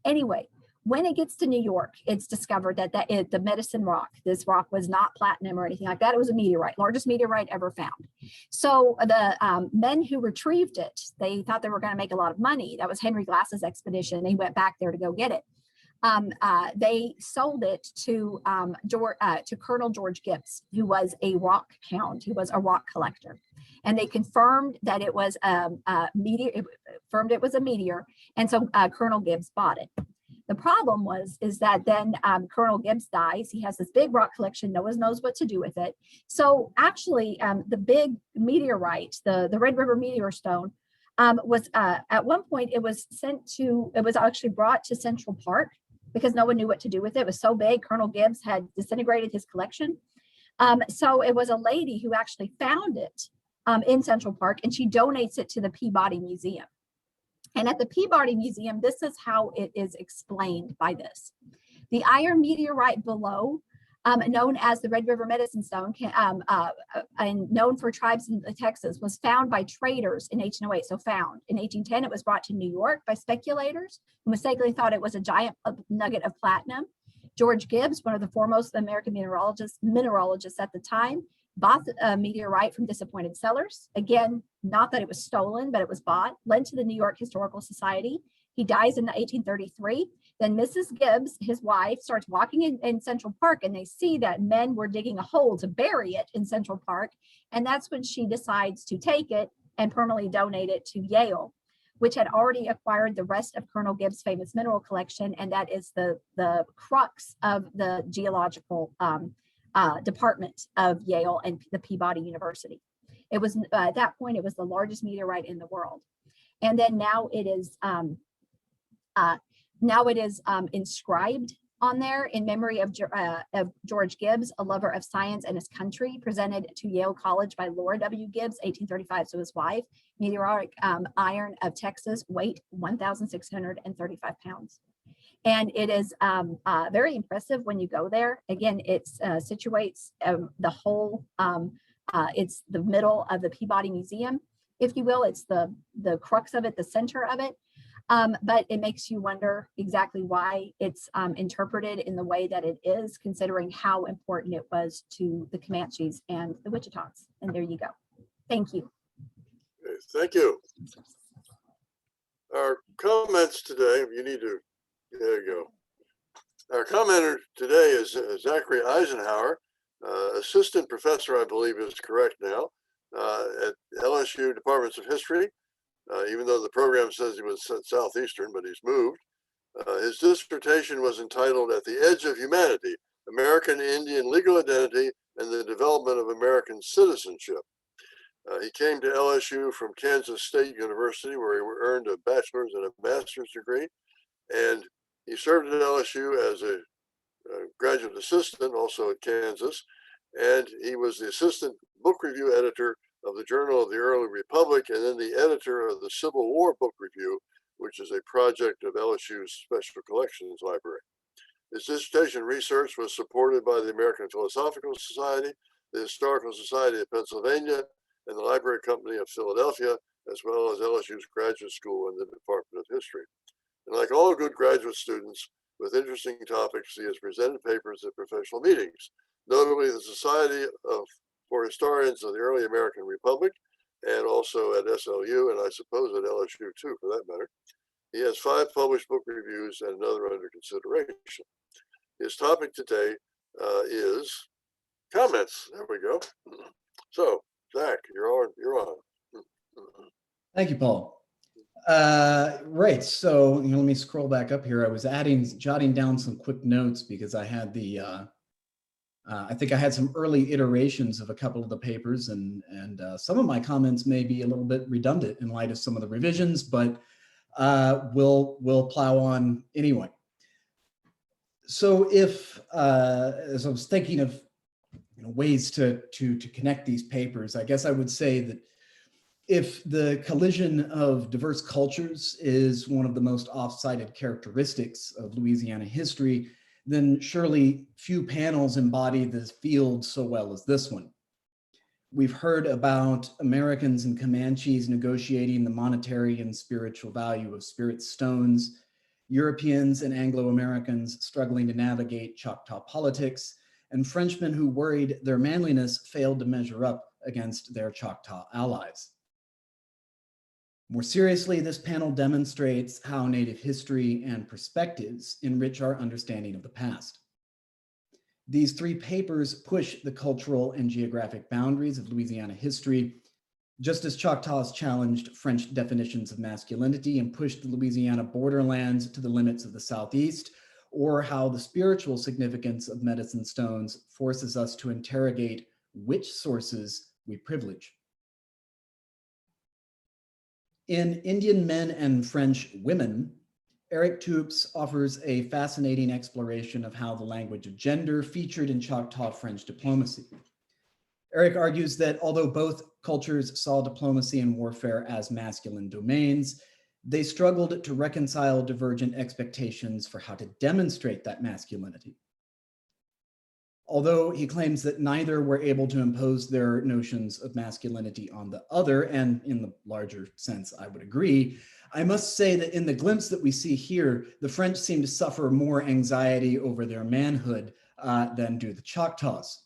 Anyway, when it gets to New York, it's discovered that the medicine rock, this rock was not platinum or anything like that. It was a meteorite, largest meteorite ever found. So the men who retrieved it, they thought they were going to make a lot of money. That was Henry Glass's expedition. He went back there to go get it. They sold it to Colonel George Gibbs, who was a rock hound. He was a rock collector. And they confirmed that it was a meteor. And so Colonel Gibbs bought it. The problem is that then Colonel Gibbs dies. He has this big rock collection. No one knows what to do with it. So actually, the big meteorite, the Red River meteor stone, was at one point it was actually brought to Central Park because no one knew what to do with it. It was so big, Colonel Gibbs had disintegrated his collection. So it was a lady who actually found it in Central Park, and she donates it to the Peabody Museum. And at the Peabody Museum, this is how it is explained by this. The iron meteorite below, known as the Red River Medicine Stone, and known for tribes in Texas, was found by traders in 1808. So found. In 1810, it was brought to New York by speculators who mistakenly thought it was a giant nugget of platinum. George Gibbs, one of the foremost American mineralogists at the time, bought a meteorite from disappointed sellers. Again, not that it was stolen, but it was bought, lent to the New York Historical Society. He dies in 1833. Then Mrs. Gibbs, his wife, starts walking in Central Park, and they see that men were digging a hole to bury it in Central Park. And that's when she decides to take it and permanently donate it to Yale, which had already acquired the rest of Colonel Gibbs' famous mineral collection. And that is the crux of the geological department of Yale and the Peabody University. It was at that point, it was the largest meteorite in the world. And then now it is inscribed on there in memory of George Gibbs, a lover of science and his country, presented to Yale College by Laura W. Gibbs, 1835, so his wife. Meteoric iron of Texas, weight 1,635 pounds. And it is very impressive when you go there. Again, it situates the whole, it's the middle of the Peabody Museum, if you will. It's the crux of it, the center of it. But it makes you wonder exactly why it's interpreted in the way that it is, considering how important it was to the Comanches and the Wichitas. And there you go. Thank you. Okay, thank you. Our comments today, there you go. Our commenter today is Zachary Isenhower, assistant professor, I believe is correct now, at LSU Departments of History. Even though the program says he was at Southeastern, but he's moved. His dissertation was entitled "At the Edge of Humanity, American Indian Legal Identity and the Development of American Citizenship." He came to LSU from Kansas State University, where he earned a bachelor's and a master's degree. And he served at LSU as a graduate assistant, also at Kansas. And he was the assistant book review editor of the Journal of the Early Republic, and then the editor of the Civil War Book Review, which is a project of LSU's Special Collections Library. His dissertation research was supported by the American Philosophical Society, the Historical Society of Pennsylvania, and the Library Company of Philadelphia, as well as LSU's Graduate School and the Department of History. And like all good graduate students with interesting topics, he has presented papers at professional meetings, notably the Society for Historians of the Early American Republic, and also at SLU, and I suppose at LSU too, for that matter. He has 5 published book reviews and another under consideration. His topic today is comments. There we go. So, Zach, you're on. Thank you, Paul. Right, so let me scroll back up here. I was jotting down some quick notes because I had I think I had some early iterations of a couple of the papers, and some of my comments may be a little bit redundant in light of some of the revisions, but we'll plow on anyway. So if, as I was thinking of ways to connect these papers, I guess I would say that if the collision of diverse cultures is one of the most oft-cited characteristics of Louisiana history, then surely few panels embody this field so well as this one. We've heard about Americans and Comanches negotiating the monetary and spiritual value of spirit stones, Europeans and Anglo-Americans struggling to navigate Choctaw politics, and Frenchmen who worried their manliness failed to measure up against their Choctaw allies. More seriously, this panel demonstrates how Native history and perspectives enrich our understanding of the past. These 3 papers push the cultural and geographic boundaries of Louisiana history, just as Choctaws challenged French definitions of masculinity and pushed the Louisiana borderlands to the limits of the Southeast, or how the spiritual significance of medicine stones forces us to interrogate which sources we privilege. In Indian Men and French Women, Eric Toups offers a fascinating exploration of how the language of gender featured in Choctaw French diplomacy. Eric argues that although both cultures saw diplomacy and warfare as masculine domains, they struggled to reconcile divergent expectations for how to demonstrate that masculinity. Although he claims that neither were able to impose their notions of masculinity on the other, and in the larger sense, I would agree, I must say that in the glimpse that we see here, the French seem to suffer more anxiety over their manhood than do the Choctaws.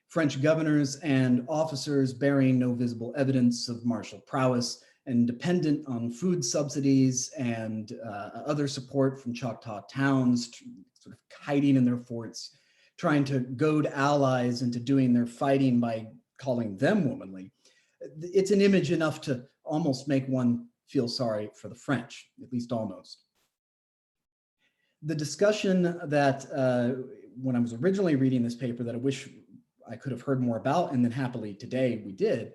French governors and officers bearing no visible evidence of martial prowess and dependent on food subsidies and other support from Choctaw towns, sort of hiding in their forts, trying to goad allies into doing their fighting by calling them womanly. It's an image enough to almost make one feel sorry for the French, at least almost. The discussion that when I was originally reading this paper that I wish I could have heard more about, and then happily today we did,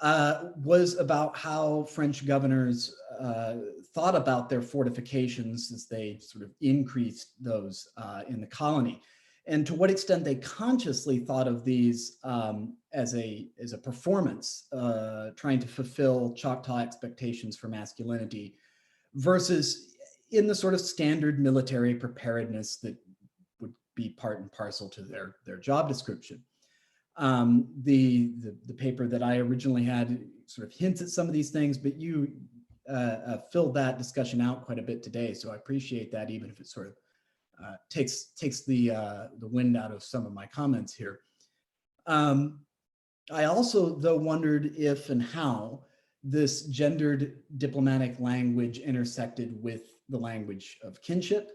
was about how French governors thought about their fortifications as they sort of increased those in the colony, and to what extent they consciously thought of these as a performance, trying to fulfill Choctaw expectations for masculinity, versus in the sort of standard military preparedness that would be part and parcel to their job description. The paper that I originally had sort of hints at some of these things, but you filled that discussion out quite a bit today, so I appreciate that, even if it sort of takes the wind out of some of my comments here. I also, though, wondered if and how this gendered diplomatic language intersected with the language of kinship.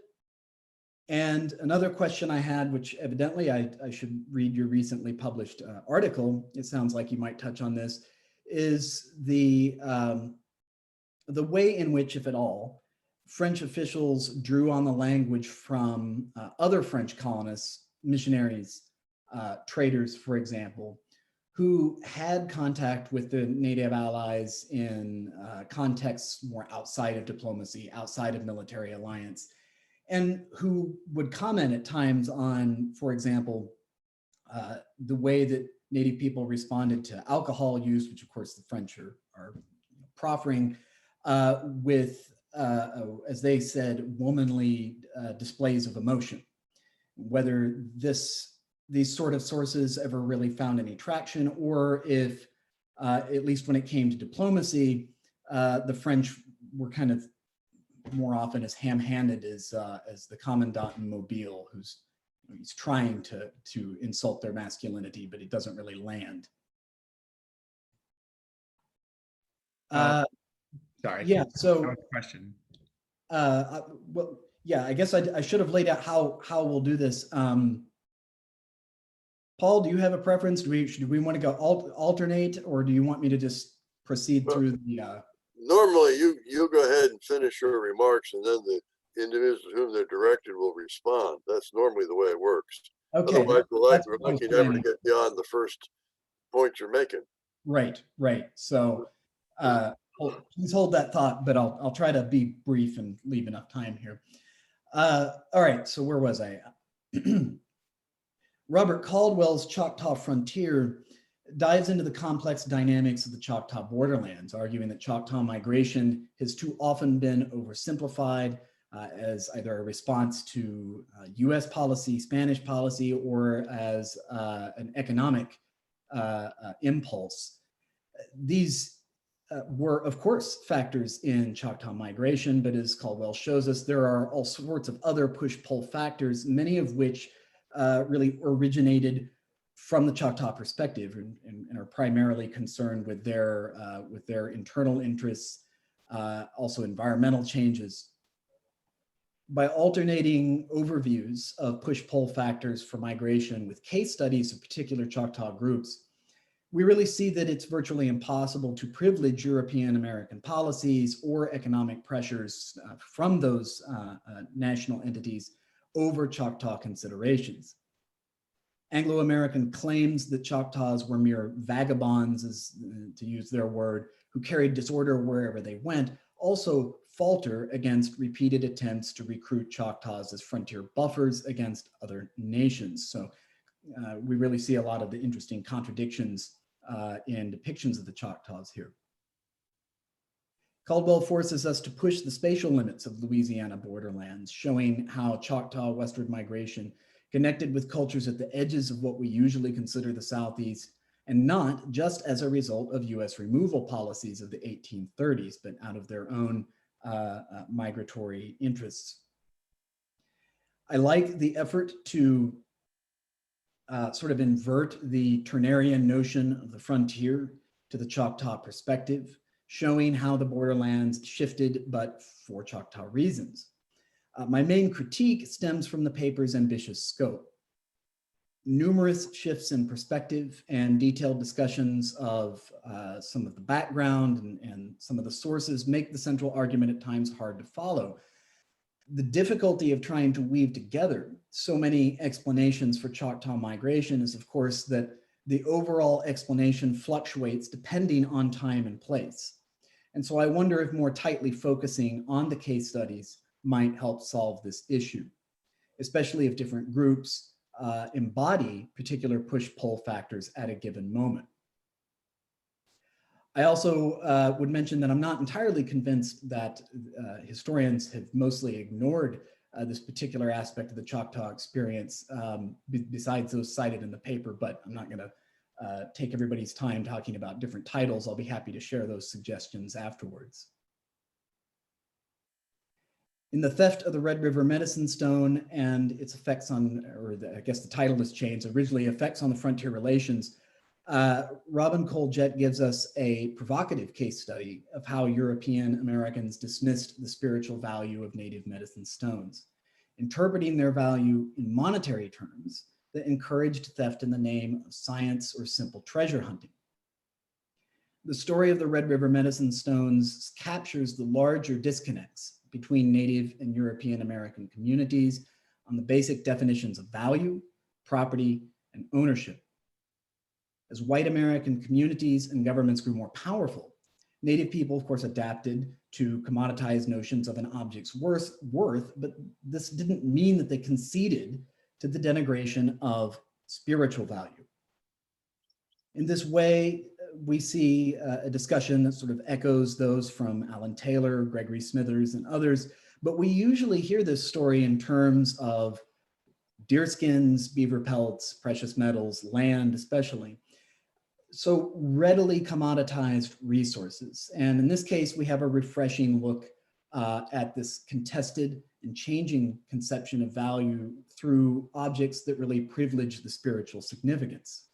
And another question I had, which evidently I should read your recently published article, it sounds like you might touch on this, is the way in which, if at all, French officials drew on the language from other French colonists, missionaries, traders, for example, who had contact with the native allies in contexts more outside of diplomacy, outside of military alliance, and who would comment at times on, for example, the way that native people responded to alcohol use, which of course the French are proffering, with, as they said, womanly displays of emotion. Whether these sort of sources ever really found any traction, or if, at least when it came to diplomacy, the French were kind of more often as ham-handed as the commandant in Mobile, he's trying to insult their masculinity, but it doesn't really land. Sorry. Yeah. So that was a question. Well, yeah. I guess I should have laid out how we'll do this. Paul, do you have a preference? Do we want to go alternate, or do you want me to just proceed through the? Normally, you go ahead and finish your remarks, and then the individuals to whom they're directed will respond. That's normally the way it works. Okay. Otherwise, we're lucky never to get beyond the first point you're making. Right. So please hold that thought, but I'll try to be brief and leave enough time here. All right. So where was I? Robert Caldwell's Choctaw Frontier dives into the complex dynamics of the Choctaw borderlands, arguing that Choctaw migration has too often been oversimplified as either a response to US policy, Spanish policy, or as an economic impulse. These were, of course, factors in Choctaw migration, but as Caldwell shows us, there are all sorts of other push-pull factors, many of which really originated from the Choctaw perspective and are primarily concerned with their internal interests, also environmental changes. By alternating overviews of push-pull factors for migration with case studies of particular Choctaw groups, we really see that it's virtually impossible to privilege European American policies or economic pressures from those national entities over Choctaw considerations. Anglo-American claims that Choctaws were mere vagabonds, as, to use their word, who carried disorder wherever they went, also falter against repeated attempts to recruit Choctaws as frontier buffers against other nations. So we really see a lot of the interesting contradictions in depictions of the Choctaws here. Caldwell forces us to push the spatial limits of Louisiana borderlands, showing how Choctaw westward migration connected with cultures at the edges of what we usually consider the Southeast, and not just as a result of US removal policies of the 1830s, but out of their own migratory interests. I like the effort to sort of invert the Turnerian notion of the frontier to the Choctaw perspective, showing how the borderlands shifted, but for Choctaw reasons. My main critique stems from the paper's ambitious scope. Numerous shifts in perspective and detailed discussions of some of the background and some of the sources make the central argument at times hard to follow. The difficulty of trying to weave together so many explanations for Choctaw migration is, of course, that the overall explanation fluctuates depending on time and place. And so I wonder if more tightly focusing on the case studies might help solve this issue, especially if different groups embody particular push-pull factors at a given moment. I also would mention that I'm not entirely convinced that historians have mostly ignored this particular aspect of the Choctaw experience besides those cited in the paper, but I'm not gonna take everybody's time talking about different titles. I'll be happy to share those suggestions afterwards. In The Theft of the Red River Medicine Stone and its effects on, I guess the title has changed, originally Effects on the Frontier Relations, Robin Cole-Jett gives us a provocative case study of how European Americans dismissed the spiritual value of native medicine stones, interpreting their value in monetary terms that encouraged theft in the name of science or simple treasure hunting. The story of the Red River Medicine Stones captures the larger disconnects between Native and European American communities on the basic definitions of value, property, and ownership. As white American communities and governments grew more powerful, Native people, of course, adapted to commoditized notions of an object's worth, but this didn't mean that they conceded to the denigration of spiritual value. In this way, we see a discussion that sort of echoes those from Alan Taylor, Gregory Smithers, and others, but we usually hear this story in terms of deerskins, beaver pelts, precious metals, land especially. So readily commoditized resources. And in this case, we have a refreshing look at this contested and changing conception of value through objects that really privilege the spiritual significance.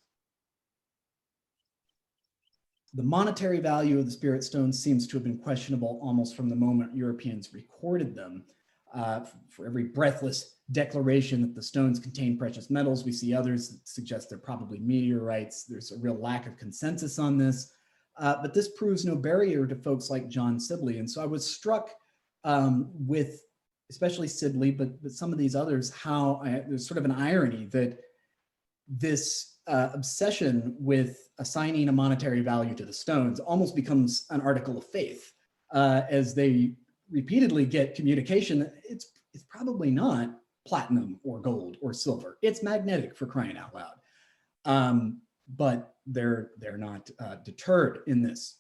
The monetary value of the spirit stones seems to have been questionable almost from the moment Europeans recorded them. For every breathless declaration that the stones contain precious metals, we see others that suggest they're probably meteorites. There's a real lack of consensus on this, but this proves no barrier to folks like John Sibley. And so I was struck with, especially Sibley, but some of these others, how there's sort of an irony that this obsession with assigning a monetary value to the stones almost becomes an article of faith as they repeatedly get communication. It's probably not platinum or gold or silver. It's magnetic, for crying out loud. But they're not deterred in this.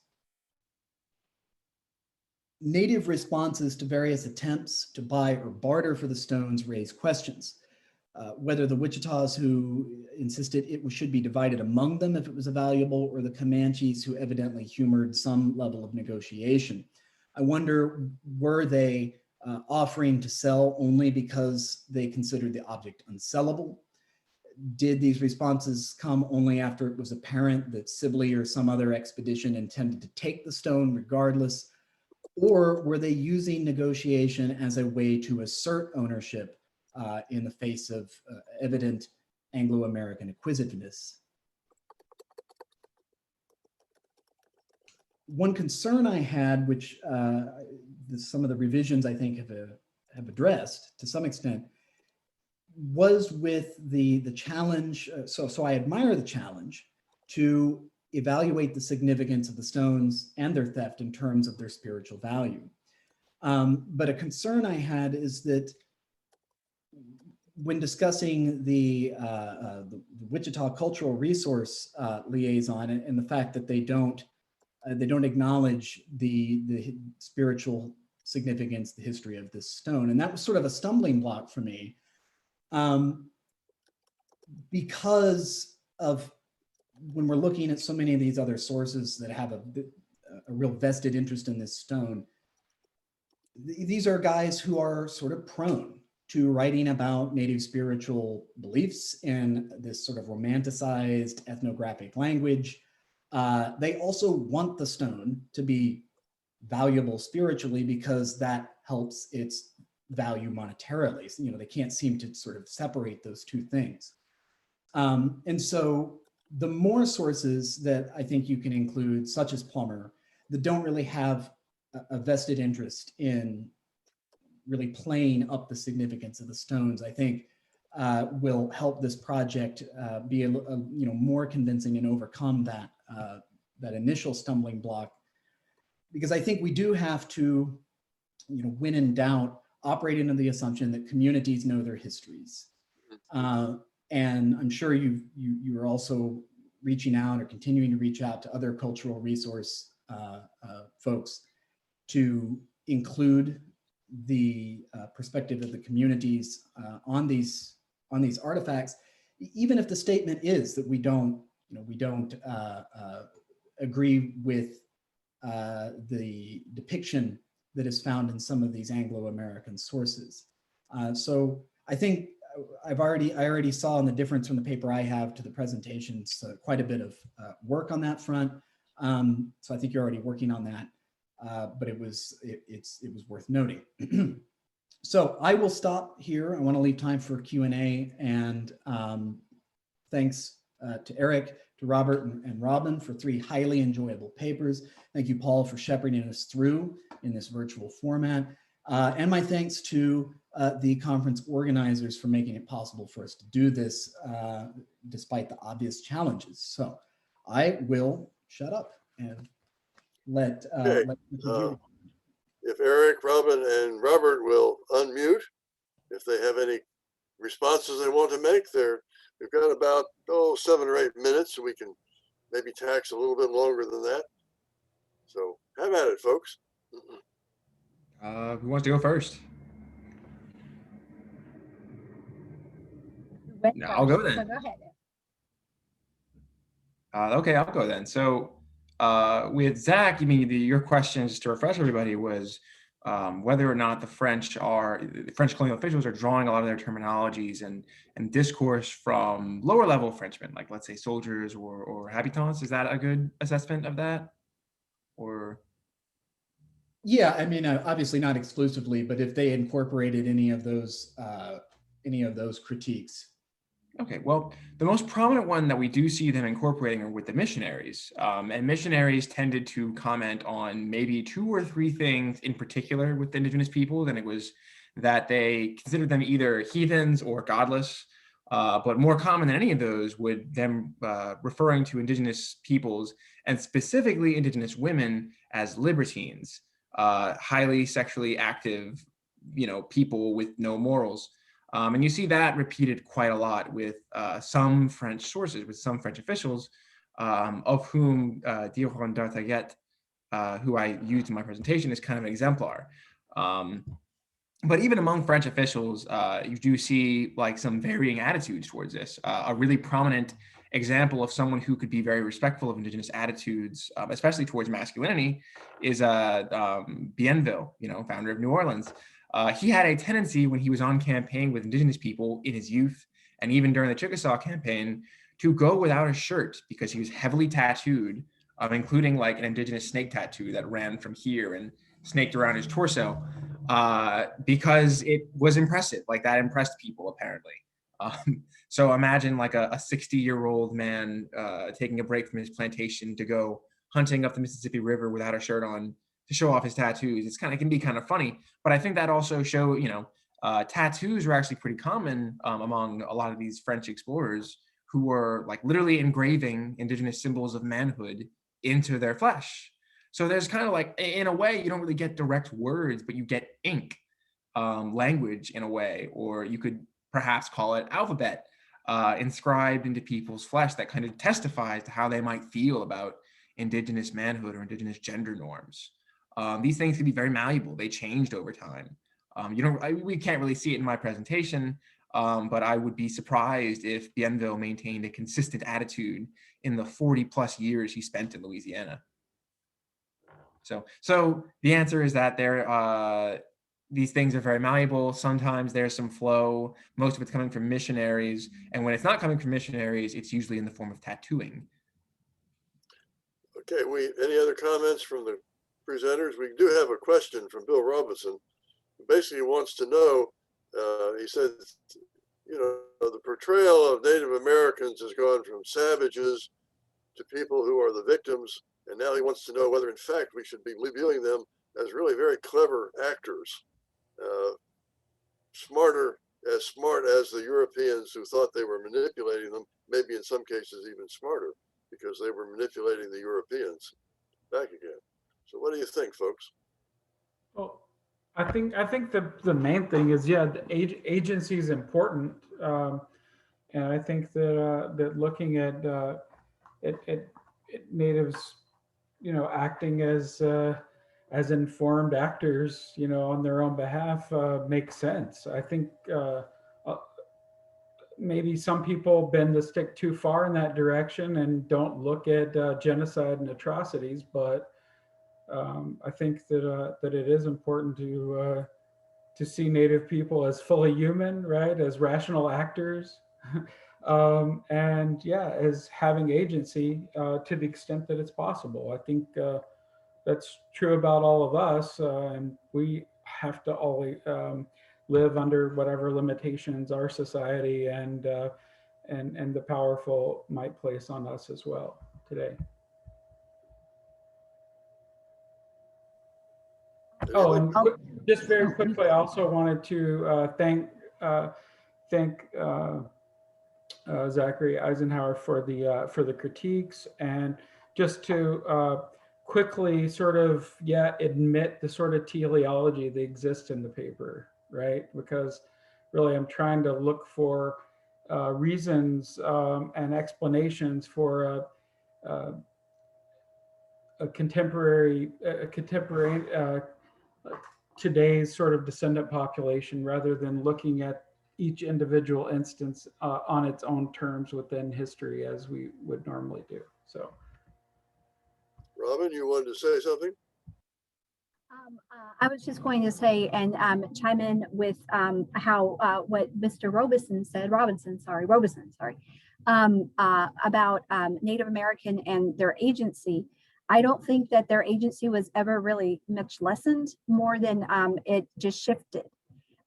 Native responses to various attempts to buy or barter for the stones raise questions. Whether the Wichitas who insisted it should be divided among them if it was valuable, or the Comanches who evidently humored some level of negotiation. I wonder, were they offering to sell only because they considered the object unsellable? Did these responses come only after it was apparent that Sibley or some other expedition intended to take the stone regardless? Or were they using negotiation as a way to assert ownership in the face of evident Anglo-American acquisitiveness? One concern I had, which some of the revisions I think have addressed to some extent, was with the challenge. So I admire the challenge to evaluate the significance of the stones and their theft in terms of their spiritual value. But a concern I had is that when discussing the Wichita Cultural Resource Liaison and the fact that they don't acknowledge the spiritual significance, the history of this stone, and that was sort of a stumbling block for me, because of when we're looking at so many of these other sources that have a real vested interest in this stone. These are guys who are sort of prone to writing about Native spiritual beliefs in this sort of romanticized ethnographic language. They also want the stone to be valuable spiritually because that helps its value monetarily. So, they can't seem to sort of separate those two things. And so the more sources that I think you can include, such as Plummer, that don't really have a vested interest in really playing up the significance of the stones, I think will help this project be more convincing and overcome that initial stumbling block. Because I think we do have to, when in doubt, operate under the assumption that communities know their histories. And I'm sure you are also reaching out or continuing to reach out to other cultural resource folks to include the perspective of the communities on these artifacts, even if the statement is that we don't agree with the depiction that is found in some of these Anglo-American sources. So I think I already saw in the difference from the paper I have to the presentations quite a bit of work on that front. So I think you're already working on that. But it was worth noting. So I will stop here. I want to leave time for Q&A, and thanks to Eric, to Robert, and Robin for 3 highly enjoyable papers. Thank you, Paul, for shepherding us through in this virtual format. And my thanks to the conference organizers for making it possible for us to do this despite the obvious challenges. So I will shut up and let if Eric, Robin, and Robert will unmute, if they have any responses they want to make there. We've got about 7 or 8 minutes, so we can maybe tax a little bit longer than that. So have at it, folks. Who wants to go first? No, I'll go then. So go ahead. Okay, I'll go then. So with Zach, your question, just to refresh everybody, was whether or not the French colonial officials are drawing a lot of their terminologies and discourse from lower level Frenchmen, like let's say soldiers or habitants. Is that a good assessment of that? Or yeah, obviously not exclusively, but if they incorporated any of those critiques. Okay, well, the most prominent one that we do see them incorporating are with the missionaries. And missionaries tended to comment on maybe 2 or 3 things in particular with the indigenous people. Then it was that they considered them either heathens or godless. But more common than any of those would them referring to indigenous peoples, and specifically indigenous women, as libertines, highly sexually active, people with no morals. And you see that repeated quite a lot with some French sources, with some French officials, of whom Diron d'Artaguette, who I used in my presentation, is kind of an exemplar. But even among French officials, you do see like some varying attitudes towards this. A really prominent example of someone who could be very respectful of indigenous attitudes, especially towards masculinity, is Bienville, founder of New Orleans. He had a tendency when he was on campaign with indigenous people in his youth, and even during the Chickasaw campaign, to go without a shirt because he was heavily tattooed, including like an indigenous snake tattoo that ran from here and snaked around his torso, because it was impressive. Like that impressed people apparently. So imagine like a 60-year-old man taking a break from his plantation to go hunting up the Mississippi River without a shirt on to show off his tattoos. It can be kind of funny, but I think that also tattoos were actually pretty common among a lot of these French explorers who were like literally engraving indigenous symbols of manhood into their flesh. So there's kind of like, in a way, you don't really get direct words, but you get ink, language in a way, or you could perhaps call it alphabet, inscribed into people's flesh that kind of testifies to how they might feel about indigenous manhood or indigenous gender norms. These things can be very malleable. They changed over time. We can't really see it in my presentation, but I would be surprised if Bienville maintained a consistent attitude in the 40 plus years he spent in Louisiana. So the answer is that these things are very malleable. Sometimes there's some flow. Most of it's coming from missionaries. And when it's not coming from missionaries, it's usually in the form of tattooing. Okay, any other comments from the presenters? We do have a question from Bill Robinson, who basically wants to know, he said, you know, the portrayal of Native Americans has gone from savages to people who are the victims. And now he wants to know whether, in fact, we should be viewing them as really very clever actors, smart as the Europeans who thought they were manipulating them, maybe in some cases even smarter, because they were manipulating the Europeans back again. So what do you think, folks? Well, I think the main thing is, yeah, the agency is important, and I think that looking at natives, you know, acting as informed actors, you know, on their own behalf makes sense. I think maybe some people bend the stick too far in that direction and don't look at genocide and atrocities, but I think that it is important to see Native people as fully human, right, as rational actors, and yeah, as having agency to the extent that it's possible. I think that's true about all of us, and we have to always live under whatever limitations our society and the powerful might place on us as well today. Oh, and just very quickly, I also wanted to thank Zachary Isenhower for the critiques, and just to quickly sort of admit the sort of teleology that exists in the paper, right? Because really, I'm trying to look for reasons and explanations for a contemporary today's sort of descendant population, rather than looking at each individual instance on its own terms within history as we would normally do. So, Robin, you wanted to say something? I was just going to say and chime in with how what Mr. Robinson said about Native American and their agency. I don't think that their agency was ever really much lessened, more than it just shifted.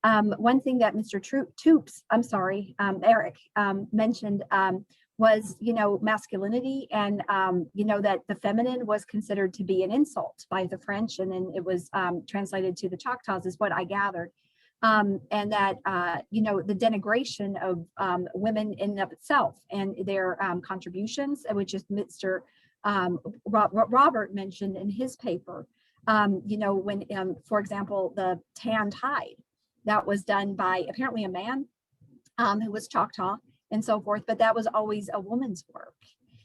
One thing that Mr. Toups, Eric mentioned was, you know, masculinity, and, you know, that the feminine was considered to be an insult by the French, and then it was translated to the Choctaws, is what I gathered. And that, you know, the denigration of women in and of itself and their contributions, which is Mr. Robert mentioned in his paper, you know, when, for example, the tan tide, that was done by apparently a man who was Choctaw and so forth, but that was always a woman's work.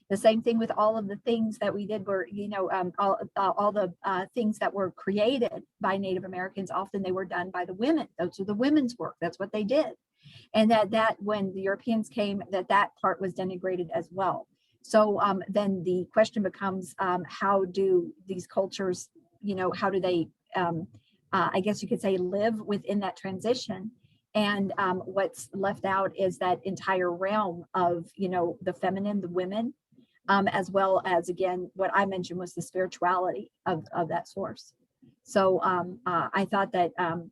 The same thing with all of the things that we did were, you know, all the things that were created by Native Americans, often they were done by the women. Those are the women's work. That's what they did. And that when the Europeans came, that part was denigrated as well. So then the question becomes, how do these cultures, you know, how do they, I guess you could say, live within that transition? And what's left out is that entire realm of, you know, the feminine, the women, as well as, again, what I mentioned was the spirituality of that source. So I thought that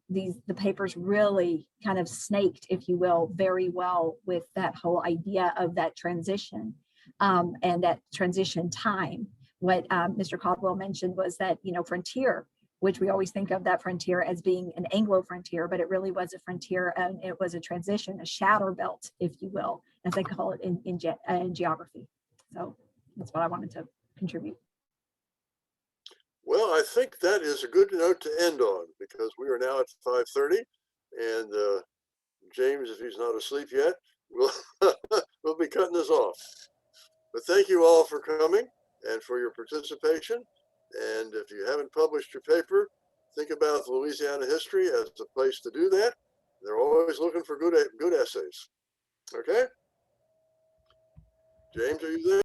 the papers really kind of snaked, if you will, very well with that whole idea of that transition and that transition time. What Mr. Caldwell mentioned was that, you know, frontier which we always think of that frontier as being an Anglo frontier, but it really was a frontier, and it was a transition, a shadow belt, if you will, as they call it in geography. So that's what I wanted to contribute. Well, I think that is a good note to end on, because we are now at 5:30, and James, if he's not asleep yet, we'll be cutting this off. But thank you all for coming and for your participation. And if you haven't published your paper, think about Louisiana history as a place to do that. They're always looking for good essays. Okay? James, are you there?